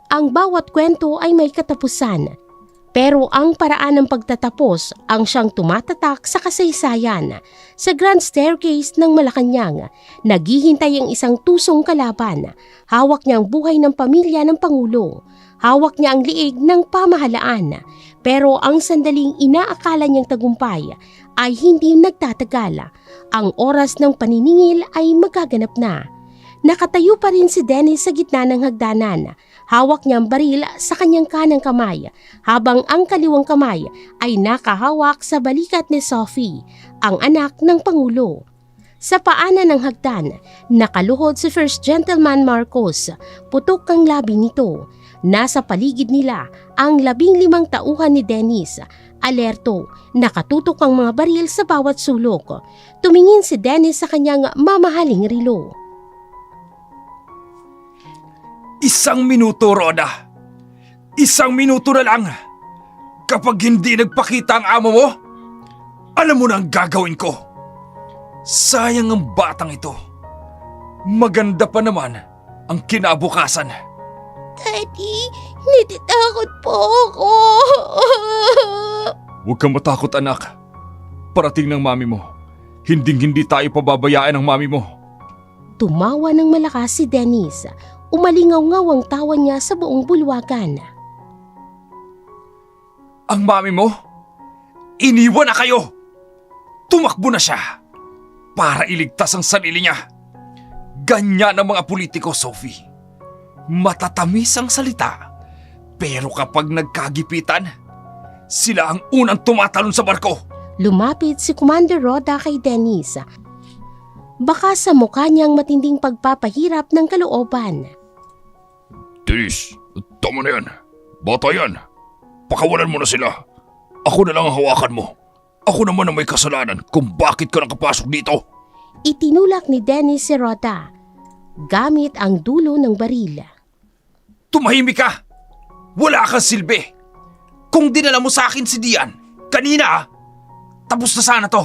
Ang bawat kwento ay may katapusan, pero ang paraan ng pagtatapos ang siyang tumatatak sa kasaysayan. Sa Grand Staircase ng Malacanang, naghihintay ang isang tusong kalaban. Hawak niya ang buhay ng pamilya ng Pangulo. Hawak niya ang liig ng pamahalaan. Pero ang sandaling inaakala niyang tagumpay ay hindi nagtatagal. Ang oras ng paniningil ay magaganap na. Nakatayo pa rin si Dennis sa gitna ng hagdanan. Hawak niya ang baril sa kanyang kanang kamay, habang ang kaliwang kamay ay nakahawak sa balikat ni Sophie, ang anak ng Pangulo. Sa paanan ng hagdan, nakaluhod si First Gentleman Marcos. Putok ang labi nito. Nasa paligid nila ang 15 tauhan ni Dennis. Alerto, nakatutok ang mga baril sa bawat sulok. Tumingin si Dennis sa kanyang mamahaling relo. 1 minuto, Rhoda. 1 minuto na lang. Kapag hindi nagpakita ang amo mo, alam mo na ang gagawin ko. Sayang ang batang ito. Maganda pa naman ang kinabukasan. Daddy, natatakot po ako. Huwag kang matakot, anak. Parating ng mami mo. Hinding-hindi tayo pababayaan ng mami mo. Tumawa ng malakas si Dennis. Umalingaw-ngaw ang tawa niya sa buong bulwagan. Ang mami mo? Iniwan na kayo! Tumakbo na siya para iligtas ang sarili niya. Ganyan ang mga politiko, Sophie. Matatamis ang salita, pero kapag nagkagipitan, sila ang unang tumatalon sa barko. Lumapit si Commander Rhoda kay Dennis. Baka sa mukha niyang matinding pagpapahirap ng kalooban. Dennis, tama na yan. Bata yan. Pakawalan mo na sila. Ako na lang ang hawakan mo. Ako naman ang may kasalanan kung bakit ka nakapasok dito. Itinulak ni Dennis si Rhoda gamit ang dulo ng baril. Tumahimik ka! Wala kang silbi! Kung dinala mo sa akin si Dian, kanina tapos na sana to.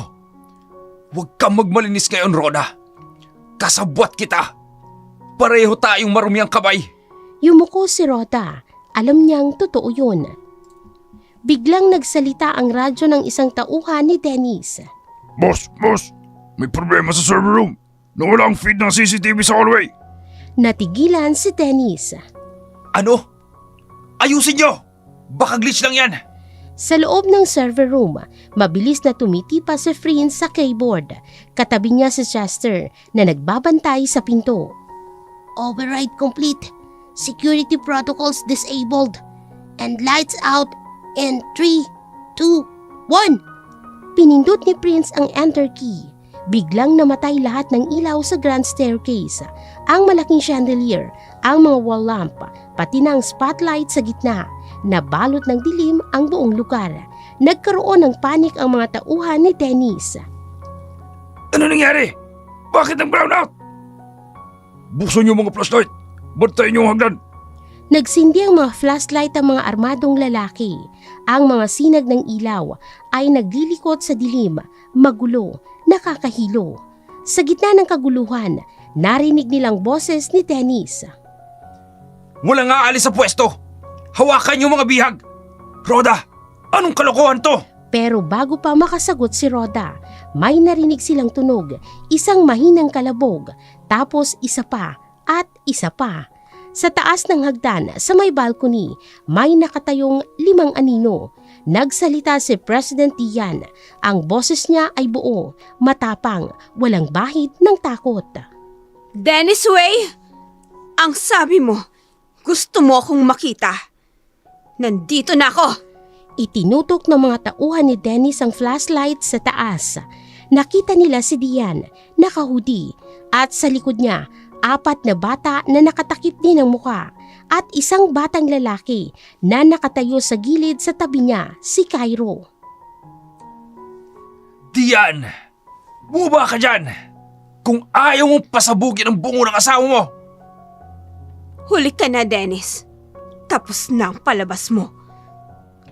Huwag kang magmalinis ngayon, Rhoda. Kasabwat kita. Pareho tayong marumi ang kamay. Yumuko si Rhoda. Alam niyang totoo yun. Biglang nagsalita ang radyo ng isang tauhan ni Dennis. Boss, may problema sa server room. Nawala ang feed ng CCTV sa hallway. Natigilan si Dennis. Ano? Ayusin nyo! Baka glitch lang yan. Sa loob ng server room, mabilis na tumitipa si Prince sa keyboard. Katabi niya si Chester na nagbabantay sa pinto. Override complete. Security protocols disabled. And lights out in 3, 2, 1. Pinindot ni Prince ang enter key. Biglang namatay lahat ng ilaw sa Grand Staircase. Ang malaking chandelier, ang mga wall lamp, pati na ang spotlight sa gitna. Nabalot ng dilim ang buong lugar. Nagkaroon ng panik ang mga tauhan ni Dennis. Ano nangyari? Bakit ang brownout? Buksan niyo mga flashlight. Bantayan niyo ang hagdan. Nagsindi ang mga flashlight ang mga armadong lalaki. Ang mga sinag ng ilaw ay naglilikot sa dilim, magulo, nakakahilo. Sa gitna ng kaguluhan, narinig nilang boses ni Dennis. Walang aalis sa pwesto. Hawakan niyo mga bihag. Rhoda, anong kalokohan to? Pero bago pa makasagot si Rhoda, may narinig silang tunog, isang mahinang kalabog, tapos isa pa at isa pa. Sa taas ng hagdan, sa may balcony, may nakatayong 5 anino. Nagsalita si President Dian. Ang boses niya ay buo, matapang, walang bahid ng takot. Dennis Way, ang sabi mo, gusto mo akong makita. Nandito na ako. Itinutok ng mga tauhan ni Dennis ang flashlight sa taas. Nakita nila si Dian, nakahudi, at sa likod niya, 4 na bata na nakatakip din ang muka at isang batang lalaki na nakatayo sa gilid sa tabi niya, si Cairo. Diyan! Buba ka dyan! Kung ayaw mong pasabugin ang bungo ng asawa mo! Huli ka na, Dennis. Tapos na ang palabas mo.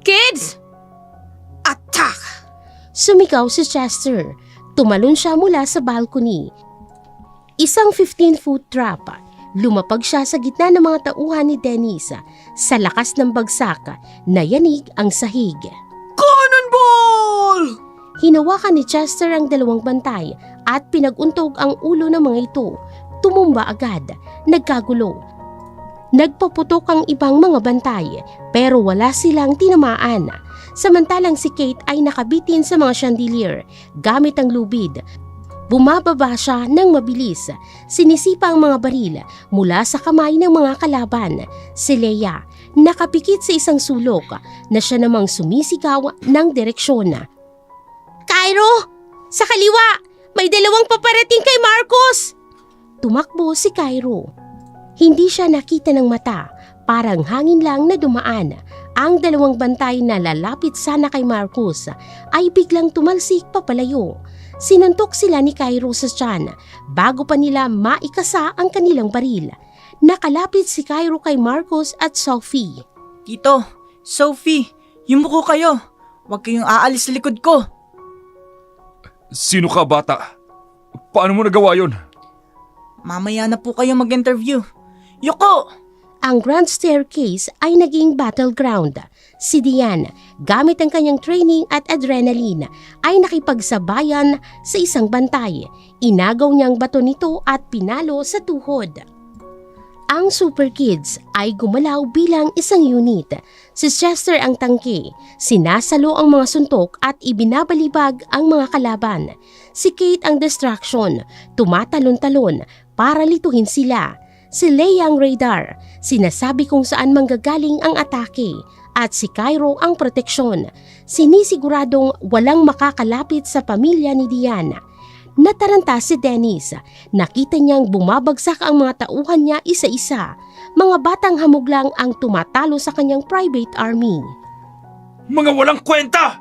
Kids! Attack! Sumigaw si Chester. Tumalon siya mula sa balcony. Isang 15-foot drop. Lumapag siya sa gitna ng mga tauhan ni Dennis. Sa lakas ng bagsak, nayanig ang sahig. Cannonball! Hinawakan ni Chester ang dalawang bantay at pinag-untog ang ulo ng mga ito. Tumumba agad, nagkagulo. Nagpaputok ang ibang mga bantay pero wala silang tinamaan. Samantalang si Kate ay nakabitin sa mga chandelier gamit ang lubid. Bumababa siya ng mabilis. Sinisipa ang mga baril mula sa kamay ng mga kalaban. Si Leia nakapikit sa isang sulok na siya namang sumisigaw ng direksyon. Cairo! Sa kaliwa! May dalawang paparating kay Marcos! Tumakbo si Cairo. Hindi siya nakita ng mata, parang hangin lang na dumaan. Ang dalawang bantay na lalapit sana kay Marcos ay biglang tumalsik papalayo. Sinuntok sila ni Cairo sa tiyan bago pa nila maikasa ang kanilang baril. Nakalapit si Cairo kay Marcos at Sophie. Tito, Sophie, yumuko kayo. Huwag kayong aalis sa likod ko. Sino ka, bata? Paano mo nagawa yun? Mamaya na po kayo mag-interview. Yuko! Ang grand staircase ay naging battleground. Si Diane, gamit ang kanyang training at adrenaline, ay nakipagsabayan sa isang bantay. Inagaw niyang bato nito at pinalo sa tuhod. Ang Super Kids ay gumalaw bilang isang unit. Si Chester ang tangke, sinasalo ang mga suntok at ibinabalibag ang mga kalaban. Si Kate ang distraction, tumatalon-talon para lituhin sila. Si Leia ang radar, sinasabi kung saan manggagaling ang atake. At si Cairo ang proteksyon, sinisiguradong walang makakalapit sa pamilya ni Diane. Nataranta si Dennis, nakita niyang bumabagsak ang mga tauhan niya isa-isa. Mga batang hamog lang ang tumatalo sa kanyang private army. Mga walang kwenta!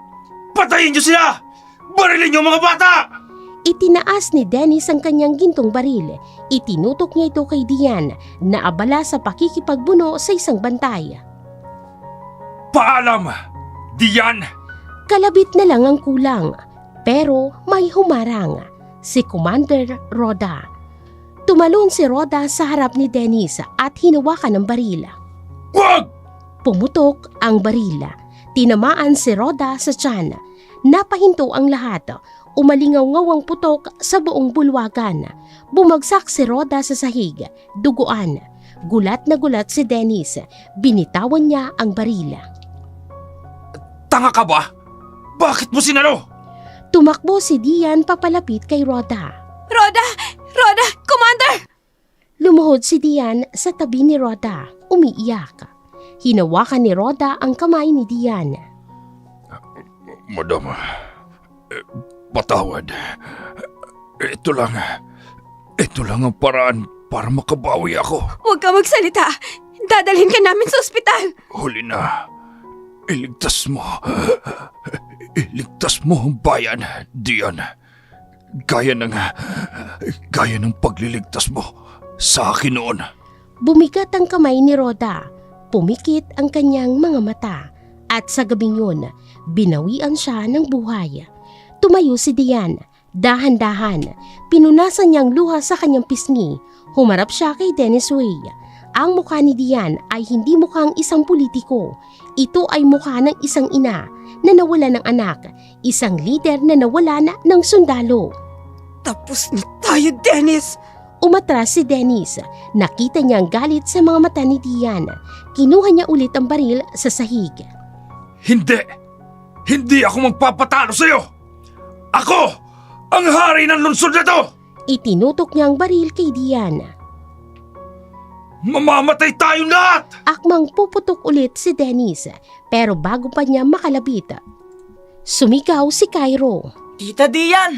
Patayin niyo sila! Barilin niyo mga bata! Itinaas ni Dennis ang kanyang gintong baril. Itinutok niya ito kay Diane na abala sa pakikipagbuno sa isang bantay. Paalam! Diyan! Kalabit na lang ang kulang, pero may humarang. Si Commander Rhoda. Tumalon si Rhoda sa harap ni Dennis at hinawakan ng baril. Wag! Pumutok ang baril. Tinamaan si Rhoda sa tiyan. Napahinto ang lahat. Umalingaw-ngaw ang putok sa buong bulwagan. Bumagsak si Rhoda sa sahig. Duguan. Gulat na gulat si Dennis. Binitawan niya ang baril. Tanga ka ba? Bakit mo sinalo? Tumakbo si Diane papalapit kay Rhoda. Rhoda! Rhoda! Commander! Lumuhod si Diane sa tabi ni Rhoda. Umiiyak. Hinawakan ni Rhoda ang kamay ni Diane. Madam, patawad. Ito lang ang paraan para makabawi ako. Huwag ka magsalita. Dadalhin ka namin sa ospital. Huli na. Iligtas mo. Iligtas mo ang bayan, Diane. Gaya ng pagliligtas mo sa akin noon. Bumigat ang kamay ni Rhoda. Pumikit ang kanyang mga mata. At sa gabing yun, binawian siya ng buhay. Tumayo si Diane. Dahan-dahan, pinunasan niyang luha sa kanyang pisngi. Humarap siya kay Dennis Way. Ang mukha ni Diane ay hindi mukhang isang politiko. Ito ay mukha ng isang ina na nawala ng anak, isang leader na nawala na ng sundalo. Tapos na tayo, Dennis! Umatras si Dennis. Nakita niya ang galit sa mga mata ni Diane. Kinuha niya ulit ang baril sa sahig. Hindi! Hindi ako magpapatalo sa'yo! Ako! Ang hari ng lungsod na to! Itinutok niya ang baril kay Diane. Mamamatay tayong lahat! Akmang puputok ulit si Dennis, pero bago pa niya makalabit, sumigaw si Cairo. Tita Diane!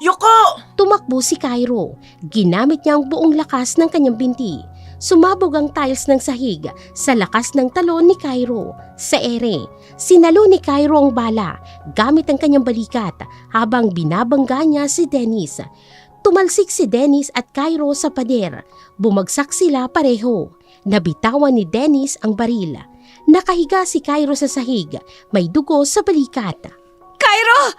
Yuko! Tumakbo si Cairo. Ginamit niya ang buong lakas ng kanyang binti. Sumabog ang tiles ng sahig sa lakas ng talon ni Cairo. Sa ere, sinalo ni Cairo ang bala gamit ang kanyang balikat habang binabangga niya si Dennis. Tumalsik si Dennis at Cairo sa pader. Bumagsak sila pareho. Nabitawan ni Dennis ang baril. Nakahiga si Cairo sa sahig. May dugo sa balikat. Cairo!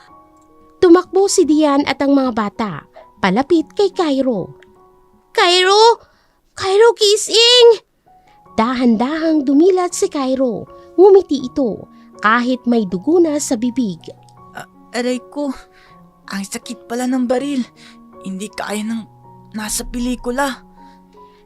Tumakbo si Dian at ang mga bata. Palapit kay Cairo. Cairo! Cairo, gising! Dahan-dahang dumilat si Cairo. Ngumiti ito kahit may dugo na sa bibig. Aray ko, ang sakit pala ng baril. Hindi kaya ng nasa pelikula.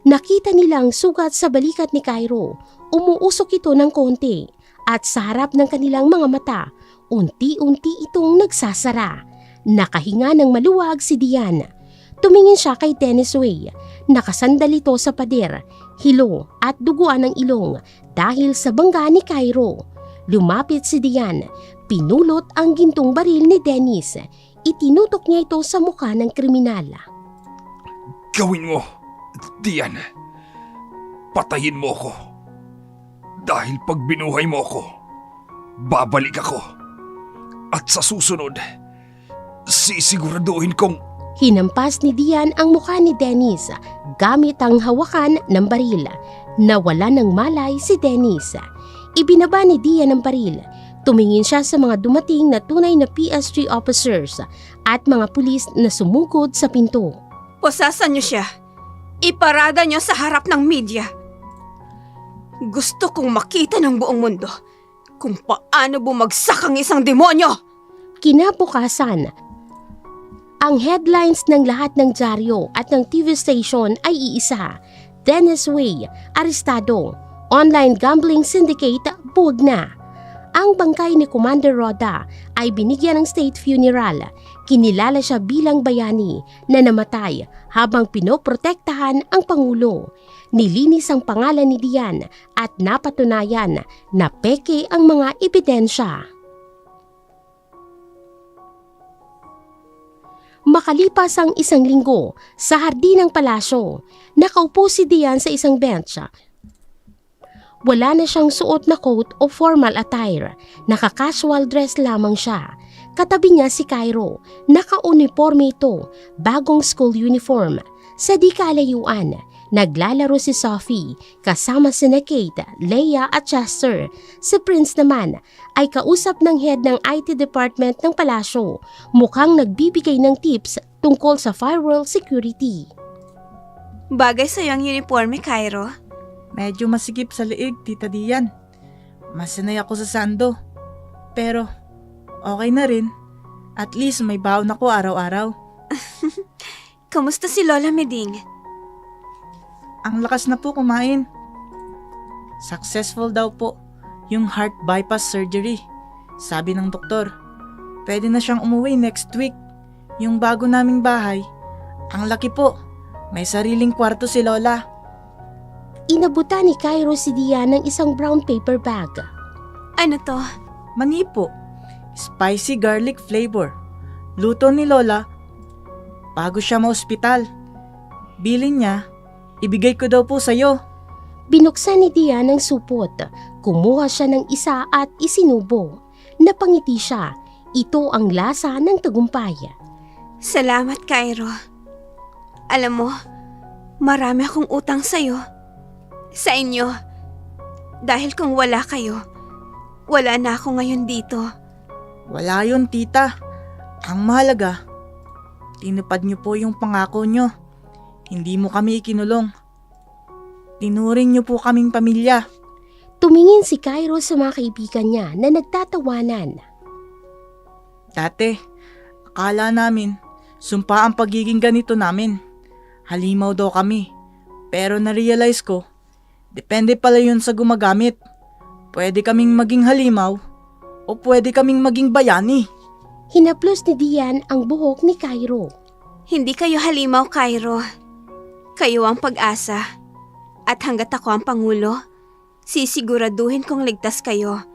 Nakita nilang sugat sa balikat ni Cairo. Umuusok ito ng konti at sa harap ng kanilang mga mata, unti-unti itong nagsasara. Nakahinga ng maluwag si Dian. Tumingin siya kay Dennis Way. Nakasandal ito sa pader, hilo at duguan ng ilong dahil sa bangga ni Cairo. Lumapit si Dian. Pinulot ang gintong baril ni Dennis. Itinutok niya ito sa mukha ng kriminal. Gawin mo, Dian. Patayin mo ko. Dahil pag binuhay mo ko, babalik ako. At sa susunod, sisiguraduhin kong Hinampas ni Dian ang mukha ni Dennis gamit ang hawakan ng baril. Nawala ng malay si Dennis. Ibinaba ni Dian ang baril. Tumingin siya sa mga dumating na tunay na PSG officers at mga pulis na sumugod sa pinto. Pusasan niyo siya. Iparada niyo sa harap ng media. Gusto kong makita ng buong mundo kung paano bumagsak ang isang demonyo. Kinabukasan, ang headlines ng lahat ng dyaryo at ng TV station ay iisa. Dennis Way, arestado. Online gambling syndicate, buwag na. Ang bangkay ni Commander Roda ay binigyan ng state funeral. Kinilala siya bilang bayani na namatay habang pinoprotektahan ang Pangulo. Nilinis ang pangalan ni Dian at napatunayan na peke ang mga ebidensya. Makalipas ang isang linggo, sa hardin ng palasyo, nakaupo si Dian sa isang bench. Wala na siyang suot na coat o formal attire, naka-casual dress lamang siya. Katabi niya si Cairo, naka-uniforme ito, bagong school uniform. Sa di kalayuan, naglalaro si Sophie kasama sina Kate, Leia at Chester. Si Prince naman ay kausap ng head ng IT department ng palasyo, mukhang nagbibigay ng tips tungkol sa firewall security. Bagay sa'yo ang uniforme, Cairo. Medyo masikip sa liig, Tita Dian. Mas sanay ako sa sando. Pero, okay na rin. At least may baon ako araw-araw. Kamusta si Lola Meding? Ang lakas na po kumain. Successful daw po yung heart bypass surgery. Sabi ng doktor, pwede na siyang umuwi next week. Yung bago naming bahay, ang laki po. May sariling kwarto si Lola. Inabutan ni Cairo si Dian ng isang brown paper bag. Ano to? Mani po. Spicy garlic flavor. Luto ni Lola bago siya ma-ospital. Bilin niya, ibigay ko daw po sa'yo. Binuksan ni Dian ang supot. Kumuha siya ng isa at isinubo. Napangiti siya. Ito ang lasa ng tagumpay. Salamat, Cairo. Alam mo, marami akong utang sa'yo. Sa inyo. Dahil kung wala kayo, wala na ako ngayon dito. Wala yun, tita. Ang mahalaga, tinupad niyo po yung pangako niyo. Hindi mo kami ikinulong. Tinuring niyo po kaming pamilya. Tumingin si Cairo sa mga kaibigan niya na nagtatawanan. Dati, akala namin, sumpa ang pagiging ganito namin. Halimaw daw kami. Pero na-realize ko, depende pala yun sa gumagamit. Pwede kaming maging halimaw o pwede kaming maging bayani. Hinaplos ni Dian ang buhok ni Cairo. Hindi kayo halimaw, Cairo. Kayo ang pag-asa. At hanggat ako ang Pangulo, sisiguraduhin kong ligtas kayo.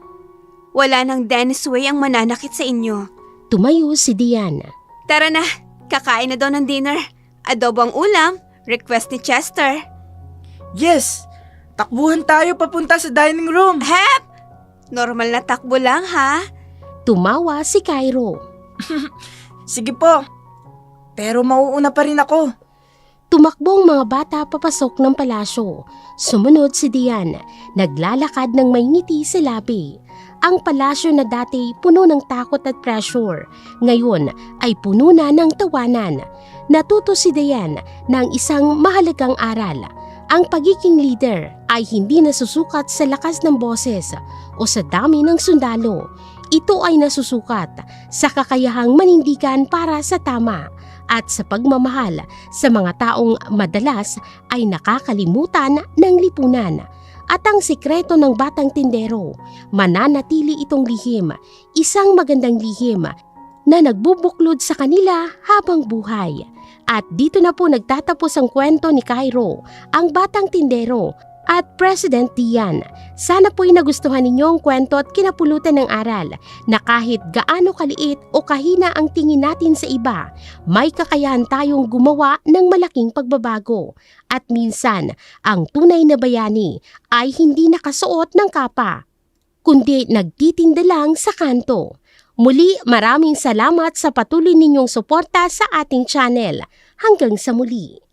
Wala nang Dennis Way ang mananakit sa inyo. Tumayo si Dian. Tara na, kakain na daw ng dinner. Adobo ang ulam, request ni Chester. Yes! Takbuhan tayo papunta sa dining room. Hep! Normal na takbo lang ha. Tumawa si Cairo. Sige po. Pero mauuna pa rin ako. Tumakbo ang mga bata papasok ng palasyo. Sumunod si Dian, naglalakad ng may ngiti sa labi. Ang palasyo na dati puno ng takot at pressure, ngayon ay puno na ng tawanan. Natuto si Dian ng isang mahalagang aral. Ang pagiging leader ay hindi nasusukat sa lakas ng boses o sa dami ng sundalo. Ito ay nasusukat sa kakayahang manindigan para sa tama at sa pagmamahal sa mga taong madalas ay nakakalimutan ng lipunan. At ang sikreto ng batang tindero, mananatili itong lihim, isang magandang lihim na nagbubuklod sa kanila habang buhay. At dito na po nagtatapos ang kwento ni Cairo, ang batang tindero at President Dian. Sana po'y nagustuhan ninyo ang kwento at kinapulutan ng aral na kahit gaano kaliit o kahina ang tingin natin sa iba, may kakayahan tayong gumawa ng malaking pagbabago. At minsan, ang tunay na bayani ay hindi nakasuot ng kapa, kundi nagtitinda lang sa kanto. Muli, maraming salamat sa patuloy ninyong suporta sa ating channel. Hanggang sa muli.